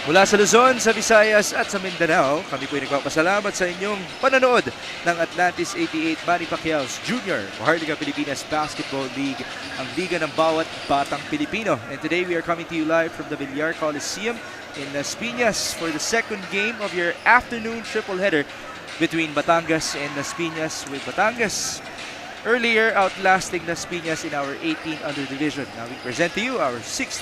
Mula sa Luzon, sa Visayas at sa Mindanao, kami po'y nagpapasalamat sa inyong panonood ng Atlantis 88 Manny Pacquiao's Junior Maharlika Pilipinas Basketball League, ang liga ng bawat batang Pilipino. And today we are coming to you live from the Villar Coliseum in Las Piñas for the second game of your afternoon triple header between Batangas and Las Piñas, with Batangas earlier outlasting Las Piñas in our 18 under division. Now we present to you our 16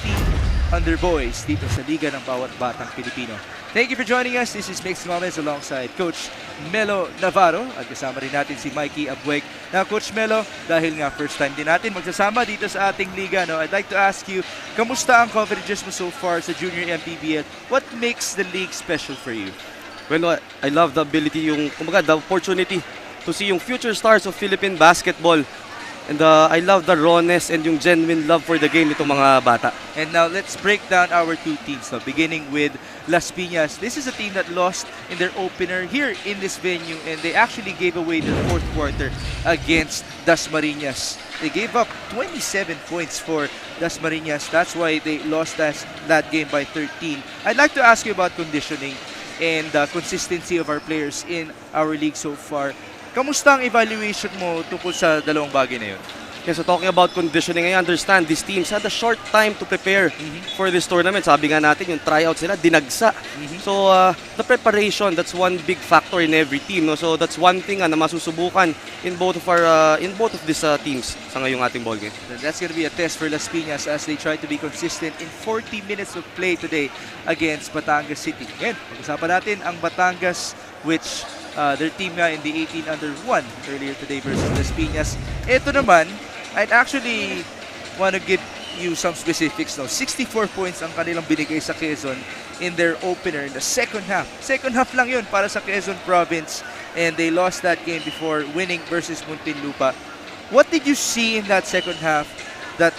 under boys dito sa Liga ng Bawat Batang Pilipino. Thank you for joining us. This is Mixed Moments alongside Coach Melo Navarro at kasama rin natin si Mikey Abueg. Now Coach Melo, dahil nga first time din natin magsasama dito sa ating liga, no, I'd like to ask you, kamusta ang coverages mo so far sa Junior MPBL? What makes the league special for you? Well, I love the ability, the opportunity to see yung future stars of Philippine basketball. And I love the rawness and yung genuine love for the game nitong mga bata. And now let's break down our two teams. Now, beginning with Las Piñas. This is a team that lost in their opener here in this venue, and they actually gave away the fourth quarter against Dasmariñas. They gave up 27 points for Dasmariñas. That's why they lost that game by 13. I'd like to ask you about conditioning and consistency of our players in our league so far. Kamusta ang evaluation mo tungkol sa dalawang bagay na yun? Yeah, so talking about conditioning, I understand these teams had a short time to prepare for this tournament. Sabi nga natin, yung tryouts nila, dinagsa. So the preparation, that's one big factor in every team. No? So that's one thing na masusubukan in both of these teams sa ngayong ating ball game. That's going to be a test for Las Piñas as they try to be consistent in 40 minutes of play today against Batangas City. Again, pag-usapan natin ang Batangas, which their team nga in the 18 under 1 earlier today versus Las Piñas. Ito naman, I'd actually want to give you some specifics. No? 64 points ang kanilang binigay sa Quezon in their opener in the second half. Second half lang yun para sa Quezon Province, and they lost that game before winning versus Muntinlupa. What did you see in that second half that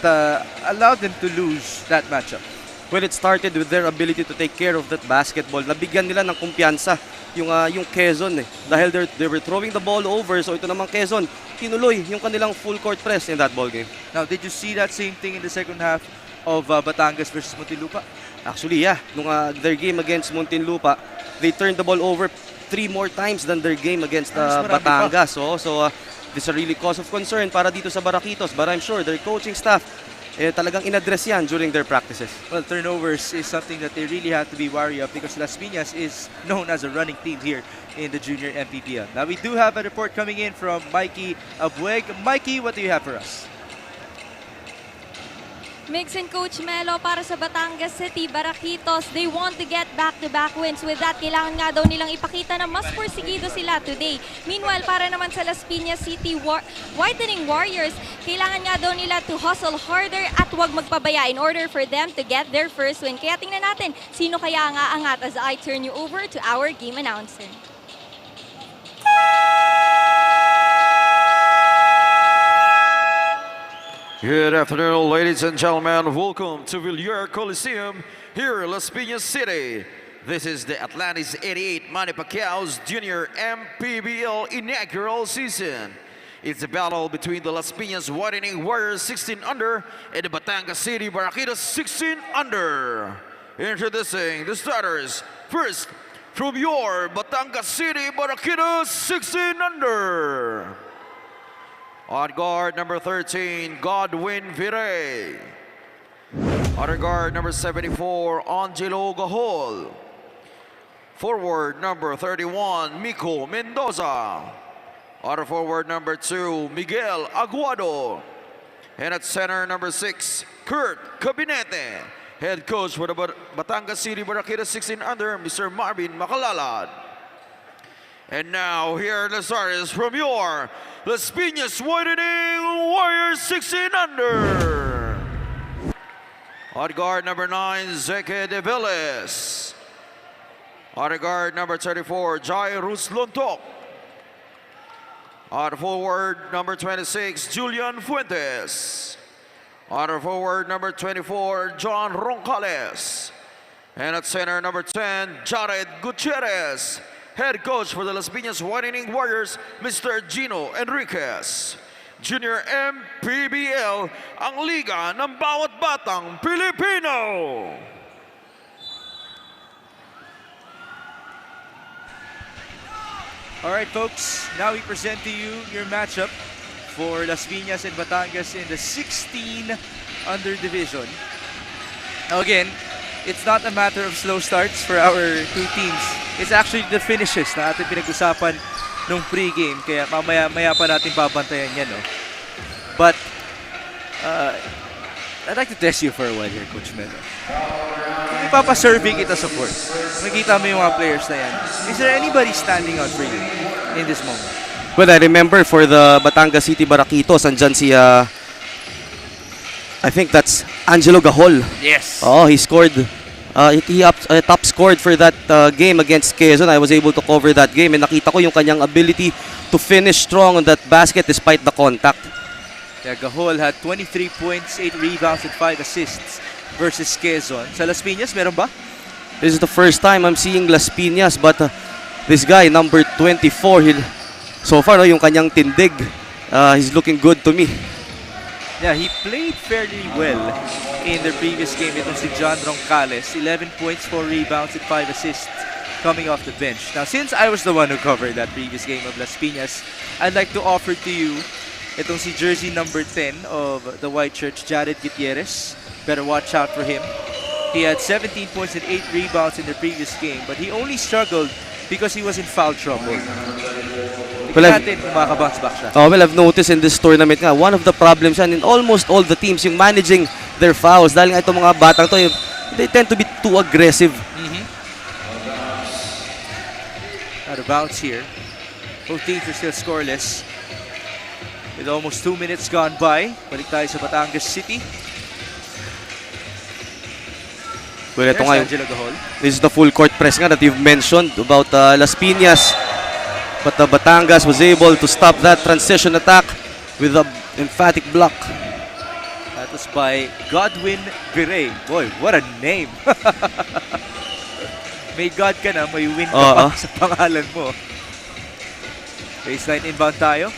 allowed them to lose that matchup? Well, it started with their ability to take care of that basketball. Nabigyan nila ng kumpiyansa yung Quezon dahil they were throwing the ball over. So ito naman Quezon, tinuloy yung kanilang full court press in that ball game. Now, did you see that same thing in the second half of Batangas versus Muntinlupa? Actually, yeah. Nung their game against Muntinlupa, they turned the ball over 3 more times than their game against Batangas. So this is a really cause of concern para dito sa Baraquitos. But I'm sure their coaching staff talagang in-address yan during their practices. Well, turnovers is something that they really have to be wary of because Las Piñas is known as a running team here in the Junior MPBL. Now, we do have a report coming in from Mikey Abueg. Mikey, what do you have for us? Mix and Coach Melo, para sa Batangas City, Baraquitos, they want to get back-to-back wins. With that, kailangan nga daw nilang ipakita na mas porsigido sila today. Meanwhile, para naman sa Las Piñas City Whitening Warriors, kailangan nga daw nila to hustle harder at huwag magpabaya in order for them to get their first win. Kaya tingnan natin, sino kaya nga angat as I turn you over to our game announcer. Good afternoon, ladies and gentlemen. Welcome to Villar Coliseum here in Las Piñas City. This is the Atlantis 88 Manny Pacquiao's Junior MPBL Inaugural season. It's a battle between the Las Piñas Whitening Warriors 16 under and the Batangas City Baraquitos 16 under. Introducing the starters. First, from your Batangas City Baraquitos 16 under. On guard, number 13, Godwin Vire. On guard, number 74, Angelo Gahol. Forward, number 31, Miko Mendoza. On forward, number 2, Miguel Aguado. And at center, number 6, Kurt Cabinete. Head coach for the Batangas City Baraquitos 16 under, Mr. Marvin Macalalad. And now, here are the starters from your Las Piñas Whitening Warriors 16 under. On guard, number 9, Zeke De Villas. On guard, number 34, Jairus Lontok. On forward, number 26, Julian Fuentes. On forward, number 24, John Roncales. And at center, number 10, Jared Gutierrez. Head coach for the Las Piñas Whitening Warriors, Mr. Gino Enriquez. Junior MPBL, ang liga ng bawat batang Pilipino. Alright folks, now we present to you your matchup for Las Piñas and Batangas in the 16 under division. Now again, it's not a matter of slow starts for our two teams. It's actually the finishes na ating pinag-usapan nung pre-game. Kaya mamaya pa natin babantayan yan. No? But, I'd like to test you for a while here, Coach Melo. Kung ipapasurvey kita sa court, makikita mo yung mga players na yan. Is there anybody standing out for you in this moment? Well, I remember for the Batangas City Baraquitos, andyan si, I think that's Angelo Gahol. Yes. Oh, he scored. He top scored for that game against Quezon. I was able to cover that game and nakita ko yung kanyang ability to finish strong on that basket despite the contact. Yeah, Gahol had 23 points, 8 rebounds, and 5 assists versus Quezon. Sa Las Piñas, meron ba? This is the first time I'm seeing Las Piñas, but this guy, number 24, so far, yung kanyang tindig, he's looking good to me. Yeah, he played fairly well in the previous game. Ito si John Roncales, 11 points, 4 rebounds, and 5 assists coming off the bench. Now, since I was the one who covered that previous game of Las Piñas, I'd like to offer to you itong si jersey number 10 of the White Church, Jared Gutierrez. Better watch out for him. He had 17 points and 8 rebounds in the previous game, but he only struggled because he was in foul trouble. Tignan natin kung makabounce back siya. Well, I've noticed in this tournament nga, one of the problems yan in almost all the teams, yung managing their fouls. Dahil nga itong mga batang to, they tend to be too aggressive. Out of bounds here. Both teams are still scoreless. With almost 2 minutes gone by, balik tayo sa Batangas City. Well, ito nga, Angelo Gahol. this is the full court press nga that you've mentioned about Las Piñas. But Batangas was able to stop that transition attack with an emphatic block. That was by Godwin Viray. Boy, what a name! May God ka na, may win ka pa sa pangalan mo. Baseline inbound tayo.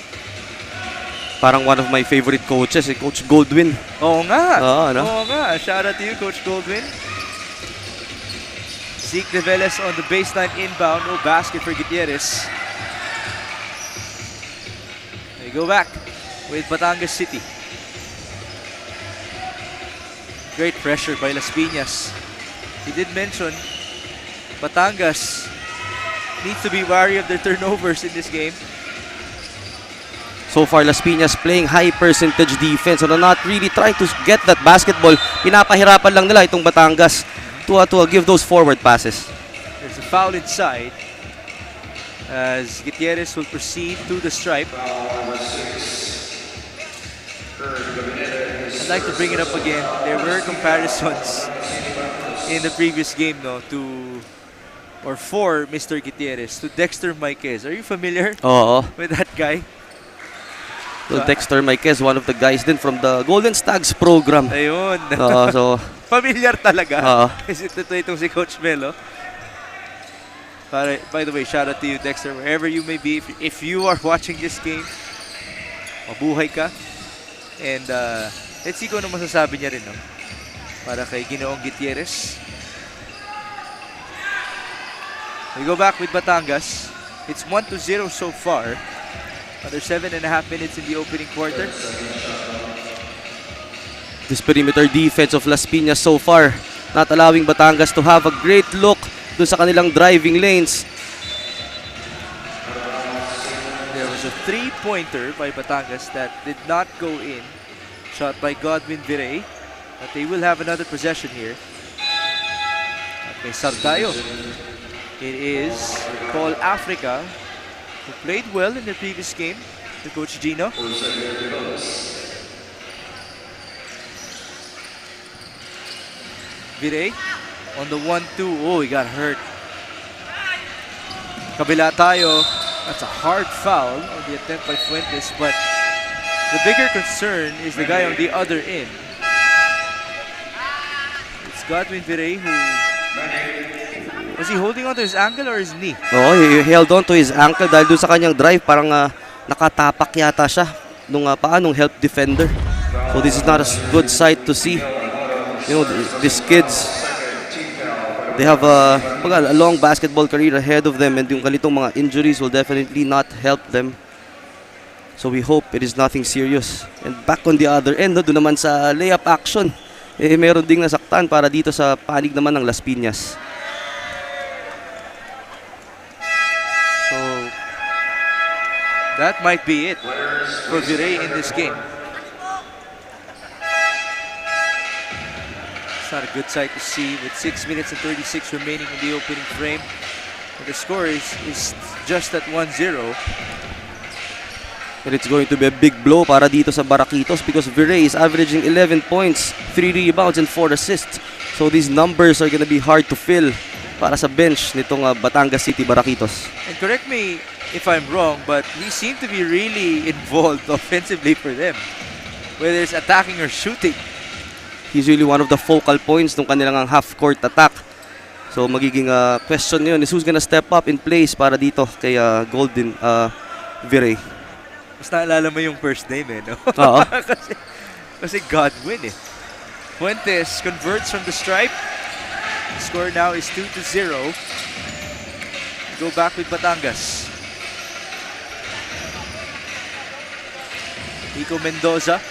Parang one of my favorite coaches, Coach Goldwyn. Oo nga. No? Oo nga. Shout out to you, Coach Goldwyn. Zeke Develes on the baseline inbound. No basket for Gutierrez. They go back with Batangas City. Great pressure by Las Piñas. He did mention Batangas needs to be wary of their turnovers in this game. So far, Las Piñas playing high percentage defense and not really trying to get that basketball. Pinapahirapan lang nila itong Batangas to give those forward passes. There's a foul inside as Gutierrez will proceed to the stripe. I'd like to bring it up again. There were comparisons in the previous game for Mr. Gutierrez to Dexter Maiquez. Are you familiar with that guy? So Dexter Maiquez, one of the guys din from the Golden Stags program. Ayun. So familiar talaga. Is it itong si Coach Melo? By the way, shout out to you, Dexter, wherever you may be. If you are watching this game, mabuhay ka. And let's see kung ano masasabi niya rin, no? Para kay Ginoong Gutierrez. We go back with Batangas. It's 1-0 so far. Under 7.5 minutes in the opening quarter. This perimeter defense of Las Piñas so far, not allowing Batangas to have a great look dun sa kanilang driving lanes. There was a three-pointer by Batangas that did not go in. Shot by Godwin Viray. But they will have another possession here. At may sub tayo. It is Paul Africa, who played well in the previous game to Coach Gino. Viray on the 1-2. Oh, he got hurt. Kabila tayo. That's a hard foul on the attempt by Fuentes, but the bigger concern is the guy on the other end. It's Godwin Viray who... Was he holding on to his ankle or his knee? He held on to his ankle dahil doon sa kanyang drive, parang nakatapak yata siya nung paanong help defender. So this is not a good sight to see. You know, these kids They have a long basketball career ahead of them, and yung ganitong mga injuries will definitely not help them. So we hope it is nothing serious. And back on the other end, no, doon naman sa layup action, meron ding nasaktan para dito sa panig naman ng Las Piñas. So, that might be it for Villar in this game. It's not a good sight to see with 6 minutes and 36 remaining in the opening frame. And the score is just at 1-0. And it's going to be a big blow para dito sa Baraquitos because Villar is averaging 11 points, 3 rebounds, and 4 assists. So these numbers are gonna be hard to fill para sa bench nitong Batangas City Baraquitos. And correct me if I'm wrong, but he seemed to be really involved offensively for them, whether it's attacking or shooting. He's really one of the focal points ng kanilang half-court attack. So magiging question ngayon is who's gonna step up in place para dito kay Golden Villar. Mas naalala mo yung first name no? Oo. kasi Godwin Fuentes converts from the stripe. The score now is 2-0. Go back with Batangas. Nico Mendoza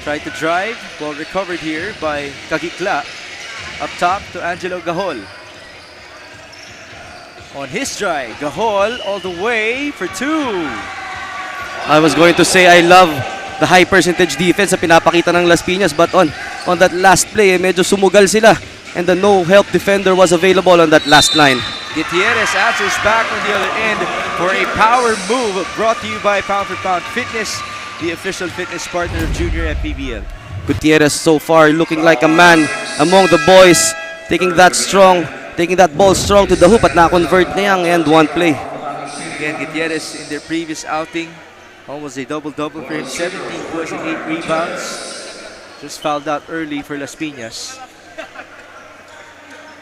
tried to drive. Ball recovered here by Kagikla. Up top to Angelo Gahol. On his drive, Gahol all the way for 2. I was going to say I love the high percentage defense na pinapakita ng Las Piñas, but on that last play, medyo sumugal sila and the no-help defender was available on that last line. Gutierrez answers back on the other end for a power move brought to you by Pound for Pound Fitness, the official fitness partner of Junior MPBL. Gutierrez so far looking like a man among the boys, taking that ball strong to the hoop at na-convert na yung end one play. Again, Gutierrez in their previous outing, almost a double-double for him, 17 points and 8 rebounds. Just fouled out early for Las Piñas.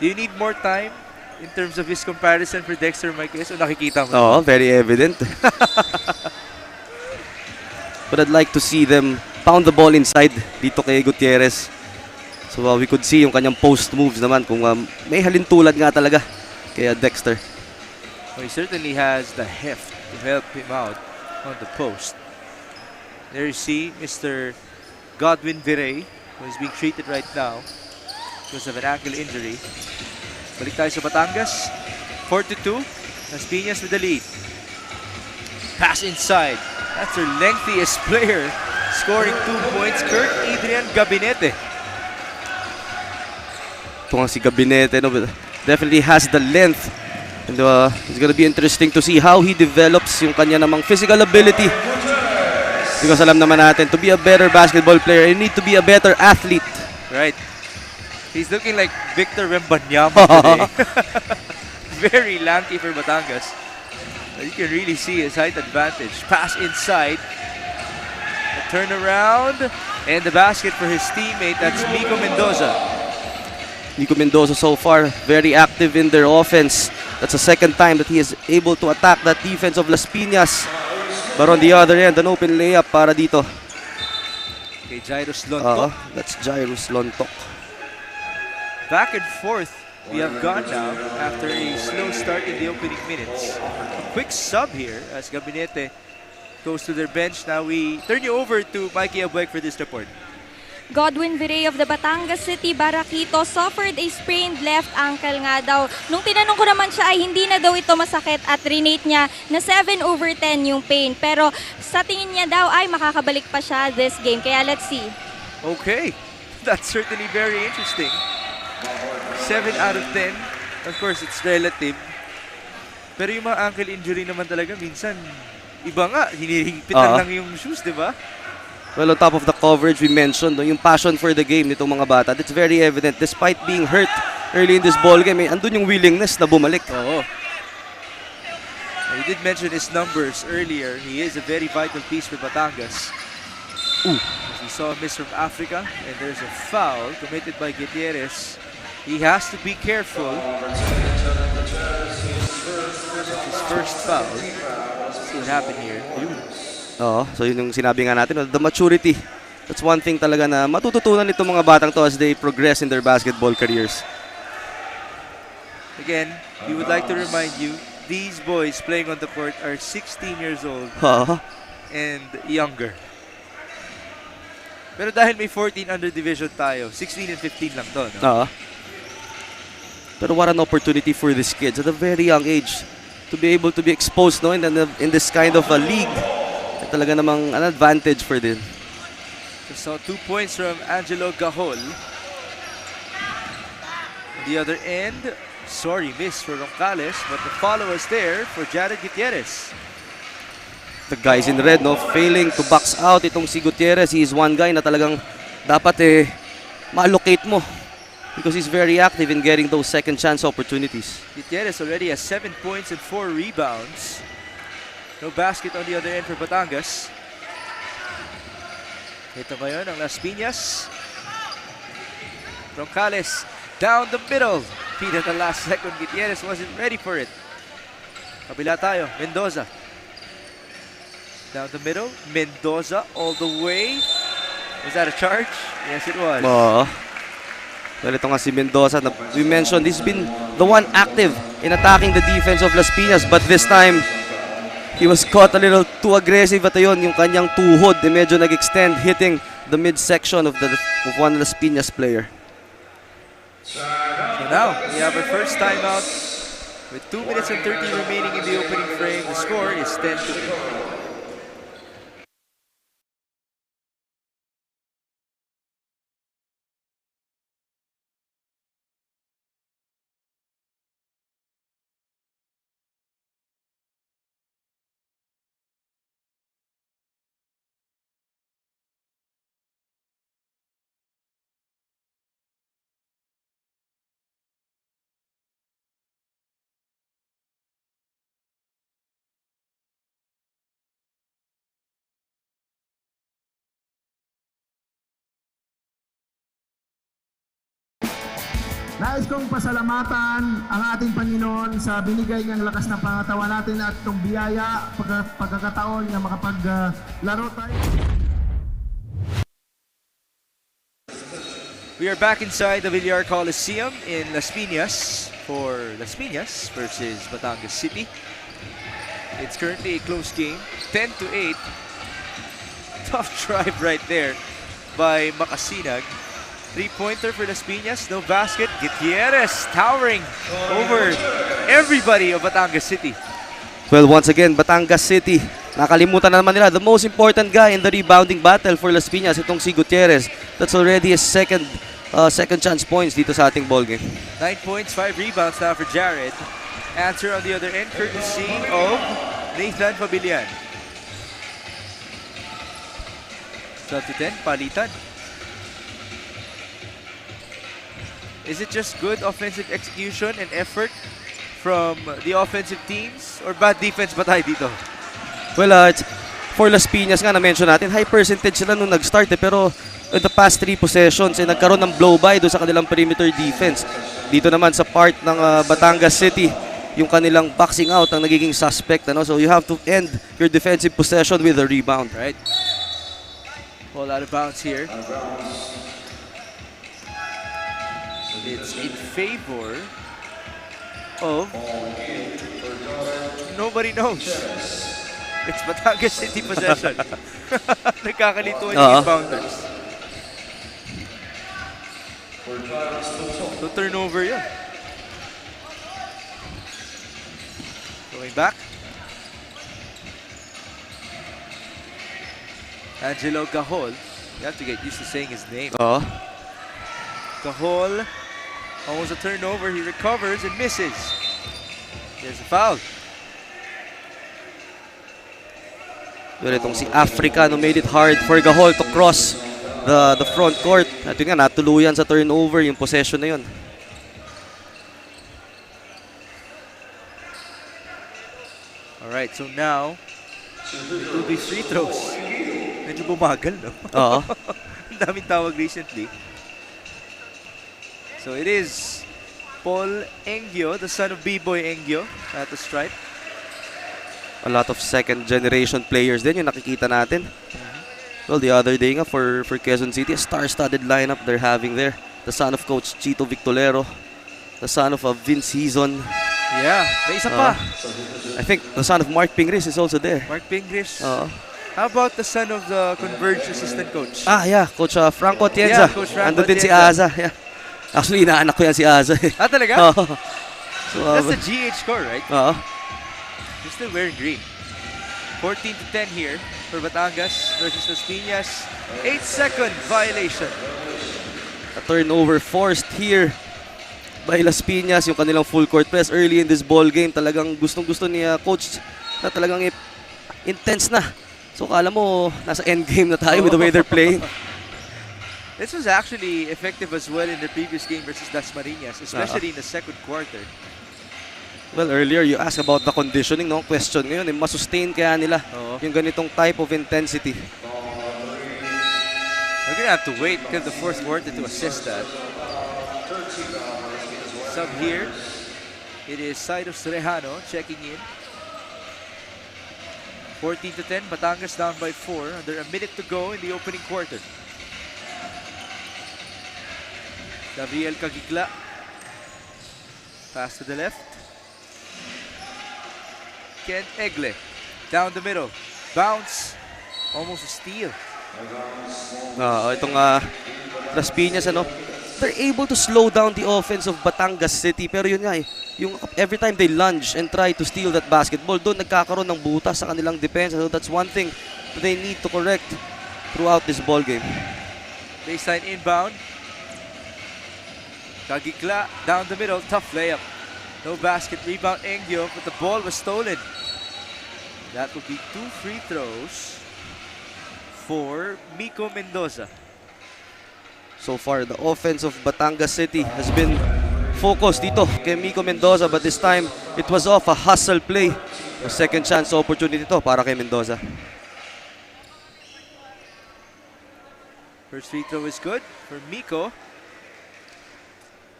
Do you need more time in terms of his comparison for Dexter Marquez o nakikita mo? Oh, very evident. But I'd like to see them pound the ball inside dito kay Gutierrez. So we could see yung kanyang post moves naman kung may halintulad nga talaga kay Dexter. Well, he certainly has the heft to help him out on the post. There you see Mr. Godwin Villar, who is being treated right now because of an ankle injury. Balik tayo sa Batangas. 4-2. Las Piñas with the lead. Pass inside. That's their lengthiest player, scoring 2 points. Kurt Adrian Gabinete. Ito nga si Gabinete, no, definitely has the length. And it's gonna be interesting to see how he develops yung kanya namang physical ability. Because alam naman natin, to be a better basketball player, you need to be a better athlete. Right. He's looking like Victor Wembanyama today. Very lanky for Batangas. You can really see his height advantage. Pass inside. A turnaround. And the basket for his teammate. That's Nico Mendoza. Nico Mendoza so far very active in their offense. That's the second time that he is able to attack that defense of Las Piñas. But on the other end, an open layup para dito. Okay, Jairus Lontok. That's Jairus Lontok. Back and forth we have gone now after a slow start in the opening minutes. A quick sub here as Gabinete goes to their bench. Now we turn you over to Mikey Abuek for this report. Godwin Villar of the Batangas City Baraquitos suffered a sprained left ankle nga daw. Nung tinanong ko naman siya ay hindi na daw ito masakit at rinate niya na 7/10 yung pain. Pero sa tingin niya daw ay makakabalik pa siya this game. Kaya let's see. Okay, that's certainly very interesting. 7 out of 10. Of course, it's relative. Pero yung mga ankle injury naman talaga minsan iba nga, hinihigpitan lang yung shoes, di ba? Well, on top of the coverage we mentioned, yung passion for the game nitong mga bata, that's very evident. Despite being hurt early in this ball game, andun yung willingness na bumalik. Oo. He did mention his numbers earlier. He is a very vital piece for Batangas. As we saw a miss from Africa, and there's a foul committed by Gutierrez. He has to be careful. His first foul. Let's see what happened here. So yun yung sinabi nga natin, the maturity. That's one thing talaga na matututunan nitong mga batang to as they progress in their basketball careers. Again, we would like to remind you, these boys playing on the court are 16 years old and younger. Pero dahil may 14 under division tayo, 16 and 15 lang to, no? Pero what an opportunity for these kids at a very young age to be able to be exposed, no, in this kind of a league. At talaga namang an advantage for them. So 2 points from Angelo Gahol. On the other end, sorry miss for Roncales, but the follow is there for Jared Gutierrez. The guys in red, no, failing to box out itong si Gutierrez. He is one guy na talagang dapat ma-allocate mo because he's very active in getting those second chance opportunities. Gutierrez already has 7 points and 4 rebounds. No basket on the other end for Batangas. Ito ngayon ang Las Piñas. Roncales down the middle. Feed at the last second. Gutierrez wasn't ready for it. Kabila tayo. Mendoza. Down the middle. Mendoza all the way. Was that a charge? Yes, it was. Well, ito nga si Mendoza. We mentioned he's been the one active in attacking the defense of Las Piñas, but this time he was caught a little too aggressive at ayun, yung kanyang tuhod medyo nag-extend, hitting the midsection of one Las Piñas player. So now, we have our first timeout with 2 minutes and 30 remaining in the opening frame. The score is 10-8. Nais kong pasalamatan ang ating Panginoon sa binigay niyang lakas ng pangatawan natin at itong biyaya, pagkakataon na makapaglaro tayo. We are back inside the Villar Coliseum in Las Piñas for Las Piñas versus Batangas City. It's currently a close game, 10-8. Tough drive right there by Makasinag. 3-pointer for Las Piñas, no basket. Gutierrez towering over everybody of Batangas City. Well, once again, Batangas City, nakalimutan na naman nila the most important guy in the rebounding battle for Las Piñas, itong si Gutierrez. That's already his second chance points dito sa ating ballgame. 9 points, 5 rebounds now for Jared. Answer on the other end, courtesy of Nathan Pabilian. 12-10, palitan. Is it just good offensive execution and effort from the offensive teams or bad defense ba tayo dito? Well, it's for Las Piñas nga na-mention natin, high percentage sila nung nag-start pero in the past 3 possessions nagkaroon ng blow-by doon sa kanilang perimeter defense. Dito naman sa part ng Batangas City, yung kanilang boxing out ang nagiging suspect. So you have to end your defensive possession with a rebound. Right. Ball out of bounds here. It's in favor of nobody knows. It's Batangas City possession. Nagkakalito yung inbounders. So turnover yun. Going back. Angelo Gahol. You have to get used to saying his name. Gahol. Almost a turnover. He recovers and misses. There's a foul. Well, itong si Africa made it hard for Gahol to cross the front court. At yun nga, natuluyan sa turnover yung possession na yun. Alright, so now, it will be free throws. Medyo bumagal, no? Ang daming tawag recently. So it is Paul Engyo, the son of B-Boy Engyo, at the stripe. A lot of second generation players din yung nakikita natin. Well, the other day nga for Quezon City, a star-studded lineup they're having there. The son of Coach Chito Victolero, the son of Vince Hizon. Yeah, may isa pa. I think the son of Mark Pingris is also there. Mark Pingris. Oo. How about the son of the Converge assistant coach? Yeah, Coach Franco Atienza. Yeah, Coach Franco Andun din si Atienza. Aza. Yeah. Actually, inaanak ko yan si Aza. Ah, talaga? Oo. So, That's the GH score, right? Oo. You're still wearing green. 14-10 here for Batangas versus Las Piñas. 8-second violation. A turnover forced here by Las Piñas. Yung kanilang full court press early in this ball game. Talagang gustong-gusto ni Coach na talagang intense na. So kala mo, nasa endgame na tayo with the way they're playing. This was actually effective as well in the previous game versus Las Marinas, especially in the second quarter. Well, earlier you asked about the conditioning, no? Question ngayon, masustain kaya nila yung ganitong type of intensity. We're gonna have to wait until the fourth quarter to assess that. Sub here, it is Cyrus Rejano checking in. 14-10, Batangas down by 4. Under a minute to go in the opening quarter. Gabriel Cagigla. Pass to the left. Kent Egle. Down the middle. Bounce. Almost a steal. Itong Las Piñas, they're able to slow down the offense of Batangas City. Pero yun nga yung every time they lunge and try to steal that basketball, doon nagkakaroon ng butas sa kanilang depensa. So that's one thing they need to correct throughout this ball game. Baseline inbound. Cagigla down the middle. Tough layup. No basket. Rebound Engyo, but the ball was stolen. That would be 2 free throws for Miko Mendoza. So far, the offense of Batangas City has been focused dito kay Miko Mendoza, but this time it was off a hustle play. A second chance opportunity to para kay Mendoza. First free throw is good for Miko.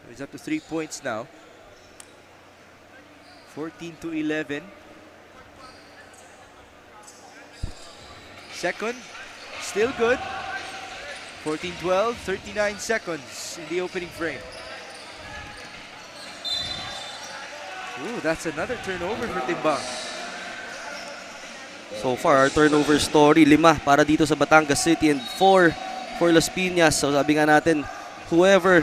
He's up to 3 points now. 14-11. Second, still good. 14-12, 39 seconds in the opening frame. Ooh, that's another turnover for Timbang. So far, our turnover story, 5 para dito sa Batangas City and 4 for Las Piñas. So sabi nga natin, whoever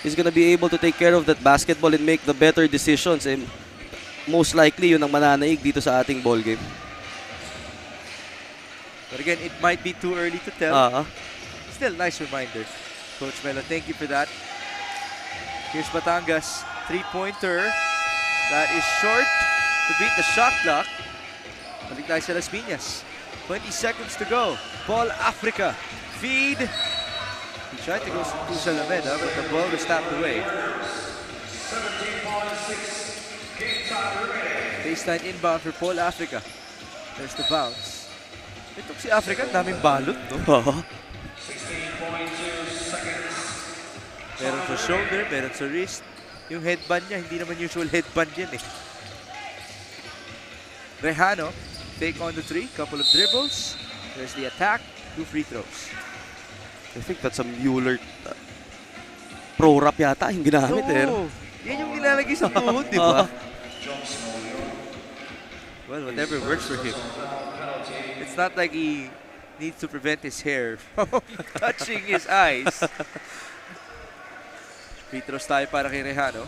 is gonna be able to take care of that basketball and make the better decisions, and most likely yun ang mananaig dito sa ating ball game. But again, it might be too early to tell. Still, nice reminder. Coach Melo, thank you for that. Here's Batangas, three-pointer. That is short to beat the shot clock. Balik tayo sa Las Piñas. 20 seconds to go. Ball Africa. Feed. He tried to go to Salameda, but the ball was tapped away. Baseline inbound for Paul Africa. There's the bounce. Ito si Africa, daming balot, no? Meron sa shoulder, meron sa wrist. Yung headband niya, hindi naman usual headband yan eh. Rejano, take on the three, couple of dribbles. There's the attack, 2 free throws. I think that's a Mueller pro wrap yata yung ginamit Yan yung nilalagay sa tuhod, di ba? Well, whatever works for him. It's not like he needs to prevent his hair from touching his eyes. Free throws tayo para kay Rejano.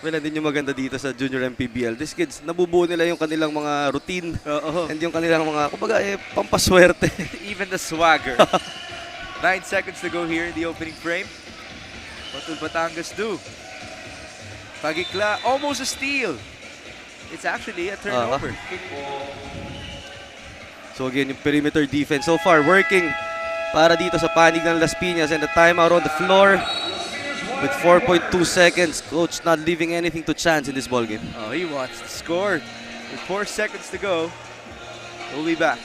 Well, din yung maganda dito sa Junior MPBL. These kids, nabubuo nila yung kanilang mga routine and yung kanilang mga, kumbaga, pampaswerte. Even the swagger. 9 seconds to go here in the opening frame. What will Batangas do? Pagikla, almost a steal. It's actually a turnover. So again, yung perimeter defense so far working para dito sa panig ng Las Piñas, and the timeout on the floor with 4.2 seconds. Coach not leaving anything to chance in this ball game. Oh, he wants to score. With 4 seconds to go, we'll be back.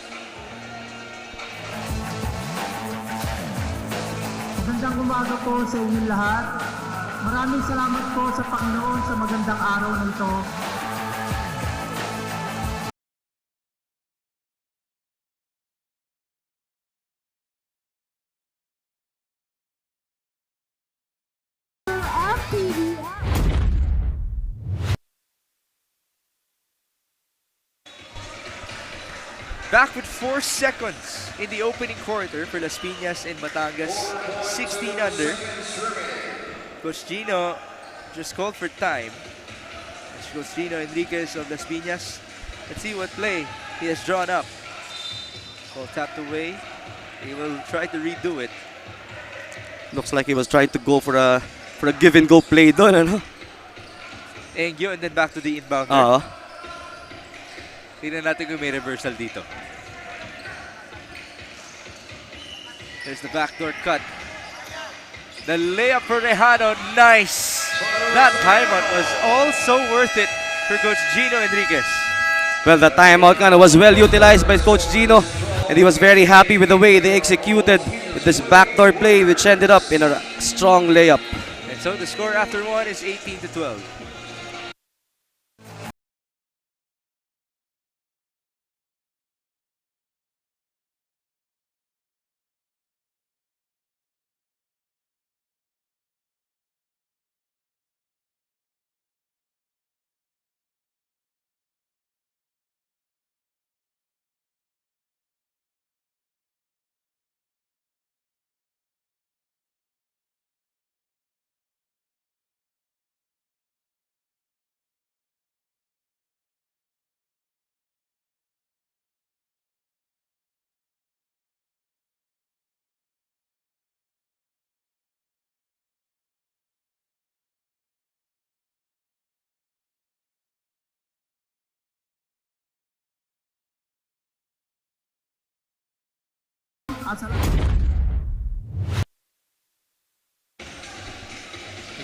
Magandang umaga po sa inyong lahat. Maraming salamat po sa Panginoon sa magandang araw na ito. MPBL. Back with 4 seconds in the opening quarter for Las Piñas and Batangas, 16 under. Coach Gino just called for time. Coach Gino Enriquez of Las Piñas. Let's see what play he has drawn up. Ball tapped away. He will try to redo it. Looks like he was trying to go for a give and go play doon, ano? Engyo and then back to the inbounder. Oo. Tingnan natin kung may reversal dito. There's the backdoor cut. The layup for Rejano, nice! That timeout was also worth it for Coach Gino Enriquez. Well, the timeout was well utilized by Coach Gino, and he was very happy with the way they executed with this backdoor play, which ended up in a strong layup. And so the score after one is 18-12.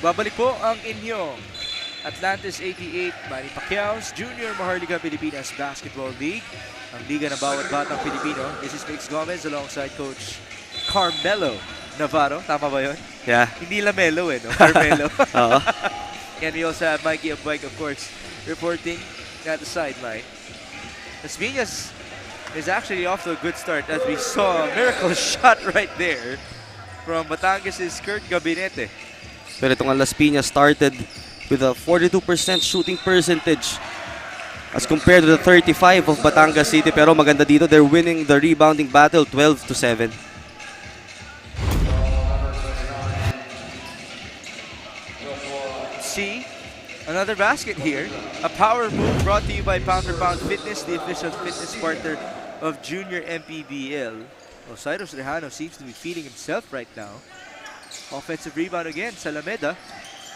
Babalik po ang inyong Atlantis 88 Manny Pacquiao's Junior Maharlika Pilipinas Basketball League. Ang liga ng bawat batang Pilipino. This is Mix Gomez alongside Coach Carmelo Navarro. Tama ba yun? Yeah. Hindi Lamelo no? Carmelo. Oo. And we also have Mikey of Bike, of course, reporting at the sideline. Las Piñas is actually off to a good start as we saw a miracle shot right there from Batangas' Kurt Gabinete. Pero itong Las Piñas started with a 42% shooting percentage as compared to the 35 of Batangas City. Pero maganda dito, they're winning the rebounding battle 12-7. See, another basket here. A power move brought to you by Pound for Pound Fitness, the official fitness partner of Junior MPBL. Well, Cyrus Rejano seems to be feeling himself right now. Offensive rebound again, Salameda.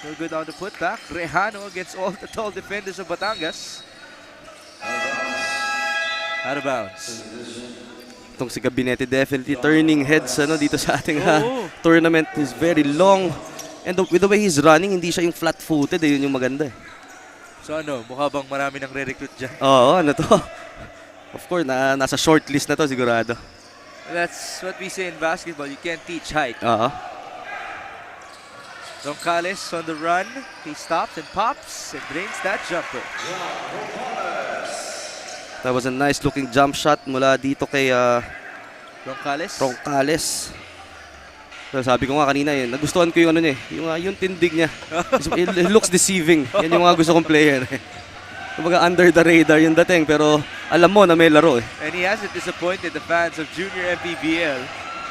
No good on the putback. Rejano against all the tall defenders of Batangas. Out of bounds. Itong si Gabinete definitely turning heads dito sa ating tournament. He's very long. And with the way he's running, hindi siya yung flat-footed. Yun yung maganda. So ano, mukha bang marami nang re-recruit dyan? Oo, ano to? Of course, nasa shortlist na to sigurado. That's what we say in basketball. You can't teach height. Oo. Roncales on the run. He stops and pops and brings that jumper. That was a nice looking jump shot mula dito kay Roncales. So, sabi ko nga kanina nagustuhan ko yung niya yung tindig niya. It looks deceiving. Yan yung mga gusto kong player. Kumbaga under the radar yung dating pero alam mo na may laro . And he hasn't disappointed the fans of Junior MPBL.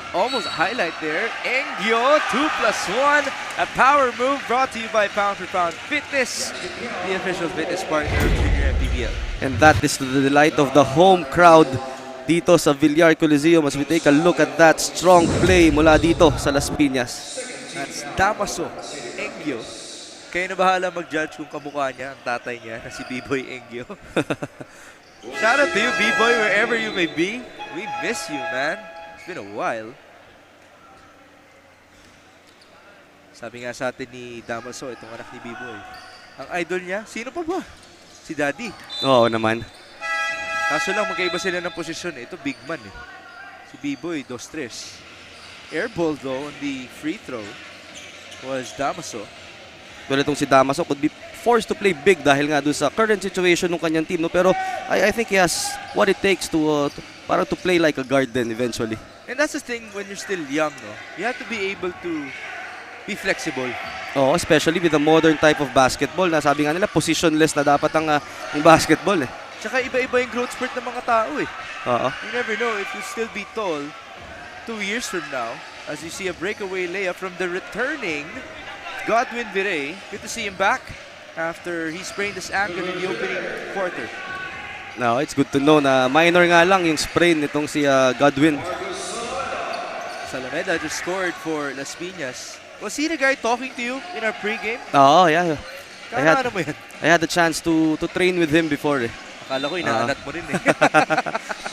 Almost a highlight there. Engyo, 2+1. A power move brought to you by Pound for Pound Fitness, the official fitness partner of Junior MPBL. And that is to the delight of the home crowd dito sa Villar Coliseum as we take a look at that strong play mula dito sa Las Piñas. That's Damaso Engyo. Kayo na bahala mag-judge kung kamukha niya, ang tatay niya, na si B-Boy Engyo. Shout out to you, B-Boy, wherever you may be. We miss you, man. It's been a while. Sabi nga sa atin ni Damaso, itong anak ni B-Boy. Ang idol niya, sino pa ba? Si Daddy. Oo naman. Kaso lang, magkaiba sila ng posisyon. Ito, big man eh. Si B-Boy, 2-3. Airball though, on the free throw was Damaso. Well, itong si Damaso could be forced to play big dahil nga doon sa current situation ng kanyang team. No? Pero I think he has what it takes to para to play like a guard then eventually. And that's the thing when you're still young. No? You have to be able to be flexible. Oh, especially with the modern type of basketball na sabi nga nila positionless na dapat ang basketball . Tsaka iba-iba yung growth spurt ng mga tao eh. Oo. You never know if you'll still be tall 2 years from now as you see a breakaway layup from the returning Godwin Villar. Good to see him back after he sprained his ankle in the opening quarter. No, it's good to know na minor nga lang yung sprain nitong si Godwin. Salameda just scored for Las Piñas. Was he the guy talking to you in our pregame? Oo, yeah. Ano mo yan? I had the chance to train with him before eh. Akala ko inaanat mo rin eh.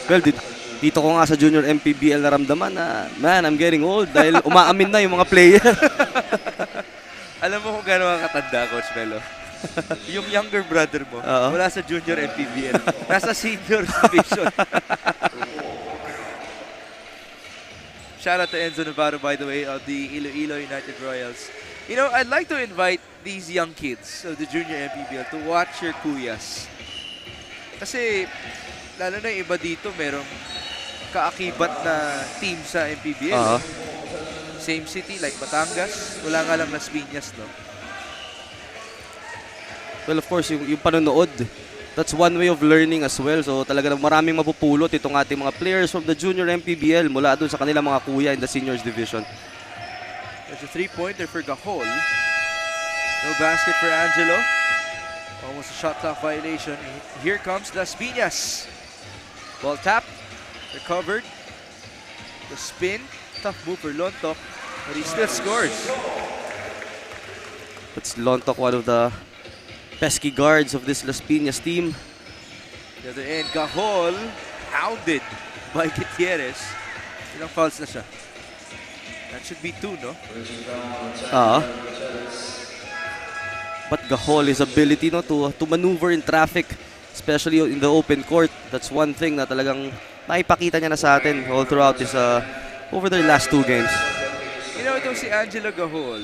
Well, dito ko nga sa Junior MPBL naramdaman na, man, I'm getting old dahil umaamin na yung mga player. Alam mo kung gano'n katanda, Coach Melo? Yung younger brother mo, wala sa Junior MPBL. Nasa Senior Division. Shout out to Enzo Navarro, by the way, of the Iloilo United Royals. You know, I'd like to invite these young kids of the Junior MPBL to watch your kuyas. Kasi, lalo na yung iba dito, merong kaakibat na team sa MPBL. Same city, like Batangas. Wala nga lang Las Piñas, no? Well, of course, yung panonood, that's one way of learning as well. So talaga maraming mapupulot itong ating mga players from the Junior MPBL mula doon sa kanilang mga kuya in the Seniors Division. There's a three-pointer for Gahol. No basket for Angelo. Almost a shot clock violation. Here comes Las Piñas. Ball tap. Recovered. The spin. Tough move for Lontok, but he still scores. That's Lontok, one of the pesky guards of this Las Piñas team. The other end, Gahol, hounded by Gutierrez. Ilang fouls na siya? That should be 2, no? But Gahol's ability to maneuver in traffic, especially in the open court, that's one thing na talagang naipakita niya na sa atin all throughout this over their last 2 games. You know, itong si Angelo Gahol,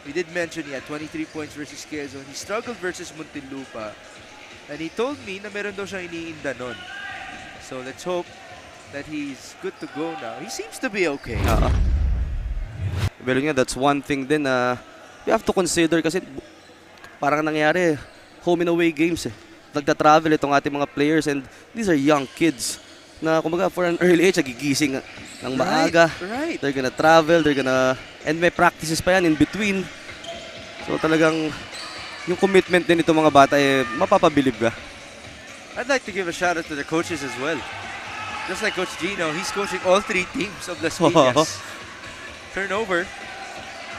we did mention he had 23 points versus Quezon. He struggled versus Muntinlupa. And he told me na meron daw siyang iniinda nun. So let's hope that he's good to go now. He seems to be okay. Pero nga, that's one thing din na you have to consider kasi parang nangyari home and away games eh. Nagta-travel itong ating mga players and these are young kids na kumbaga for an early age nagigising ng maaga. Right. They're gonna travel, and may practices pa yan in between. So talagang yung commitment din itong mga bata eh mapapabilib ka. I'd like to give a shout out to the coaches as well. Just like Coach Gino, he's coaching all 3 teams of Las Piñas. Turnover.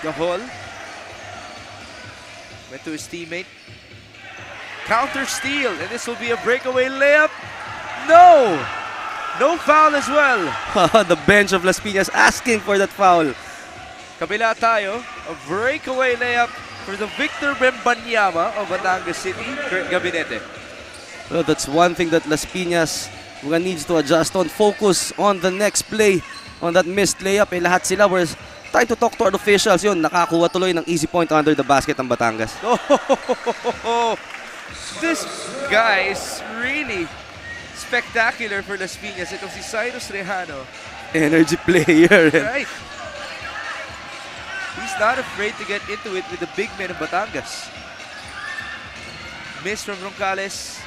Gahol went to his teammate. Counter steal, and this will be a breakaway layup. No! No foul as well. The bench of Las Piñas asking for that foul. Kabila tayo, a breakaway layup for the Victor Bembanyama of Batangas City, Kurt Gabinete. Well, that's one thing that Las Piñas needs to adjust on. Focus on the next play, on that missed layup. Eh, lahat sila were trying to talk to our officials. Yun, nakakuha tuloy ng easy point under the basket ng Batangas. Oh, this guy is really spectacular for Las Piñas. Itong si Cyrus Rejano. Energy player. Right. He's not afraid to get into it with the big men of Batangas. Miss from Roncales.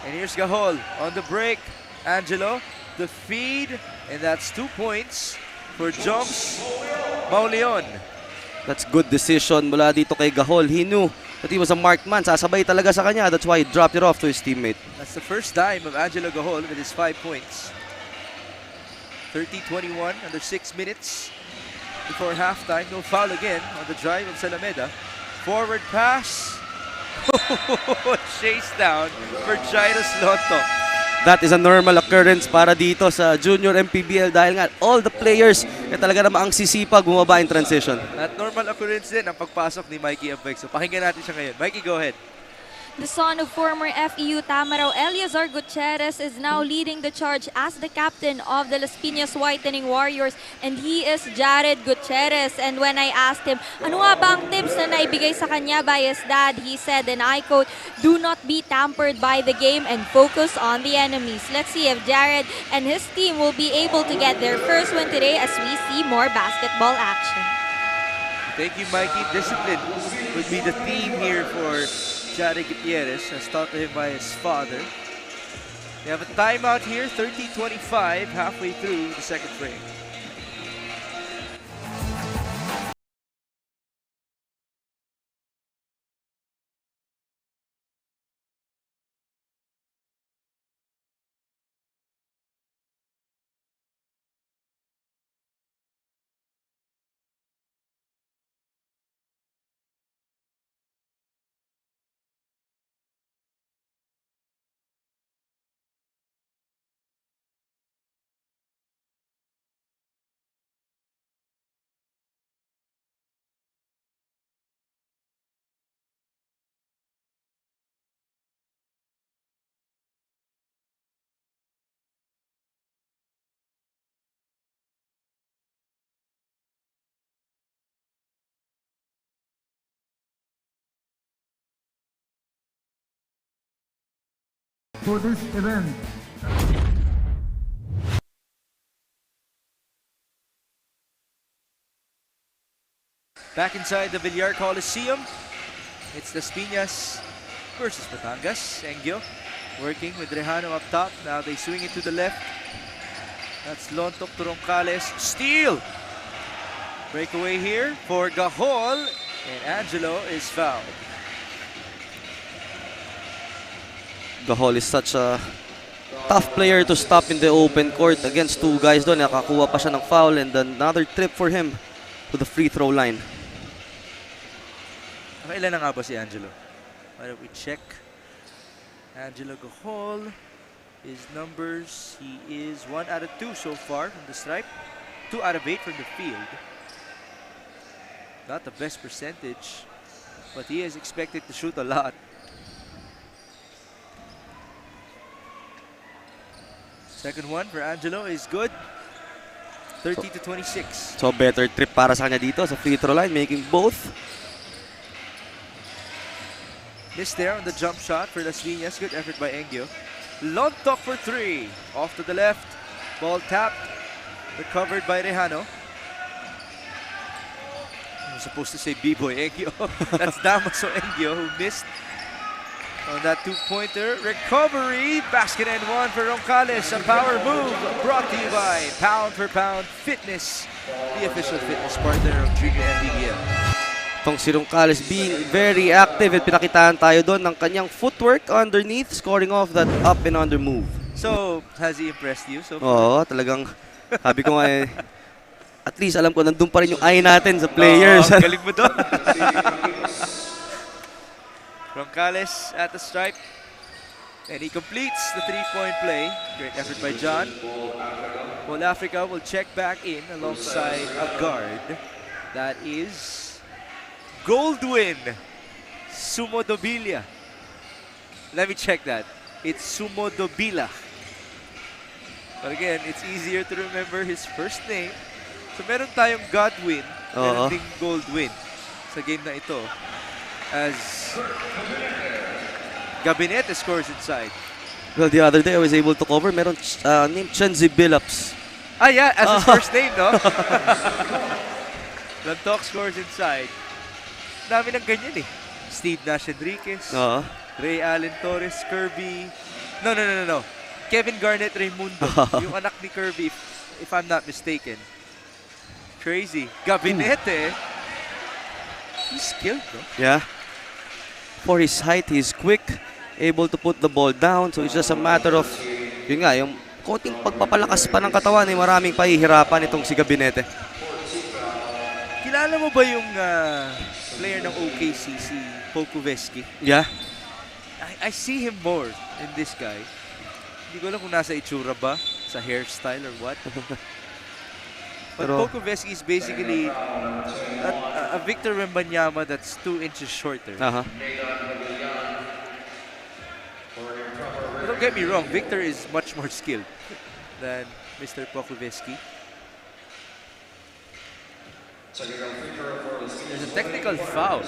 And here's Gahol on the break. Angelo, the feed, and that's 2 points for Joms Mauleon. That's good decision mula dito kay Gahol. He knew that he was a marked man. Sasabay talaga sa kanya. That's why he dropped it off to his teammate. That's the first time of Angelo Gahol with his 5 points. 30-21 under 6 minutes before halftime. No foul again on the drive of Salameda. Forward pass. Chase down for Jairus Lotto. That is a normal occurrence para dito sa Junior MPBL dahil nga all the players talaga namang ang sisipag bumaba in transition. At normal occurrence din ang pagpasok ni Mikey Abeg. So pakinggan natin siya ngayon. Mikey, go ahead. The son of former FEU Tamaraw, Eliazar Gutierrez, is now leading the charge as the captain of the Las Piñas Whitening Warriors, and he is Jared Gutierrez. And when I asked him, ano nga ba ang tips na naibigay sa kanya by his dad, he said, and I quote, "Do not be tampered by the game and focus on the enemies." Let's see if Jared and his team will be able to get their first win today as we see more basketball action. Thank you, Mikey. Discipline would be the theme here for Jared Gutierrez, as taught to him by his father. They have a timeout here, 30-25, halfway through the second frame. For this event, Back inside the Villar Coliseum, it's the Piñas versus Batangas. Engyo working with Rejano up top. Now they swing it to the left. That's Lontok to Roncales. Steal! Breakaway here for Gahol. And Angelo is fouled. Gahol is such a tough player to stop in the open court against two guys doon. Nakakuha pa siya ng foul and another trip for him to the free throw line. Ilan na nga ba si Angelo? Why don't we check? Angelo Gahol, his numbers, he is 1 out of 2 so far from the stripe. 2 out of 8 from the field. Not the best percentage, but he is expected to shoot a lot. Second one for Angelo is good. 30-26. So better trip para sa kanya dito sa free throw line, making both. Missed there on the jump shot for Las Piñas. Good effort by Engyo. Lontok for 3. Off to the left. Ball tapped. Recovered by Rejano. I was supposed to say B-boy Engyo. That's Damaso Engyo who missed on that two-pointer. Recovery. Basket and one for Roncales. A power move brought to you by Pound for Pound Fitness, the official fitness partner of Junior MPBL. Itong si Roncales being very active at pinakitaan tayo doon ng kanyang footwork underneath, scoring off that up and under move. So, has he impressed you so far? Oo, talagang sabi ko nga at least alam ko nandun pa rin yung eye natin sa players. Galing mo doon. Roncales at the stripe. And he completes the three-point play. Great effort by John. Well, Africa will check back in alongside a guard. That is Goldwyn Sumodobila. Let me check that. It's Sumodobila. But again, it's easier to remember his first name. So meron tayong Godwin, meron ding Goldwyn sa game na ito. As Gabinete scores inside. Well, the other day I was able to cover, meron named Chenzi Billups. Ah yeah, as his first name, no? Lantok scores inside. Dami ng ganyan eh. Steve Nash Enriquez, Ray Allen Torres, Kirby. No. Kevin Garnett Raimundo. Yung anak ni Kirby, if I'm not mistaken. Crazy. Gabinete. He's skilled, no? Yeah. For his height, he's quick, able to put the ball down. So it's just a matter of, yun nga, yung konting pagpapalakas pa ng katawan, maraming pahihirapan itong si Gabinete. Kilala mo ba yung player ng OKC, si Pokuveski? Yeah. I see him more in this guy. Hindi ko alam kung nasa itsura ba, sa hairstyle or what. But Pokuveski is basically a Victor Wembanyama that's 2 inches shorter. But don't get me wrong, Victor is much more skilled than Mr. Pokuveski. There's a technical foul.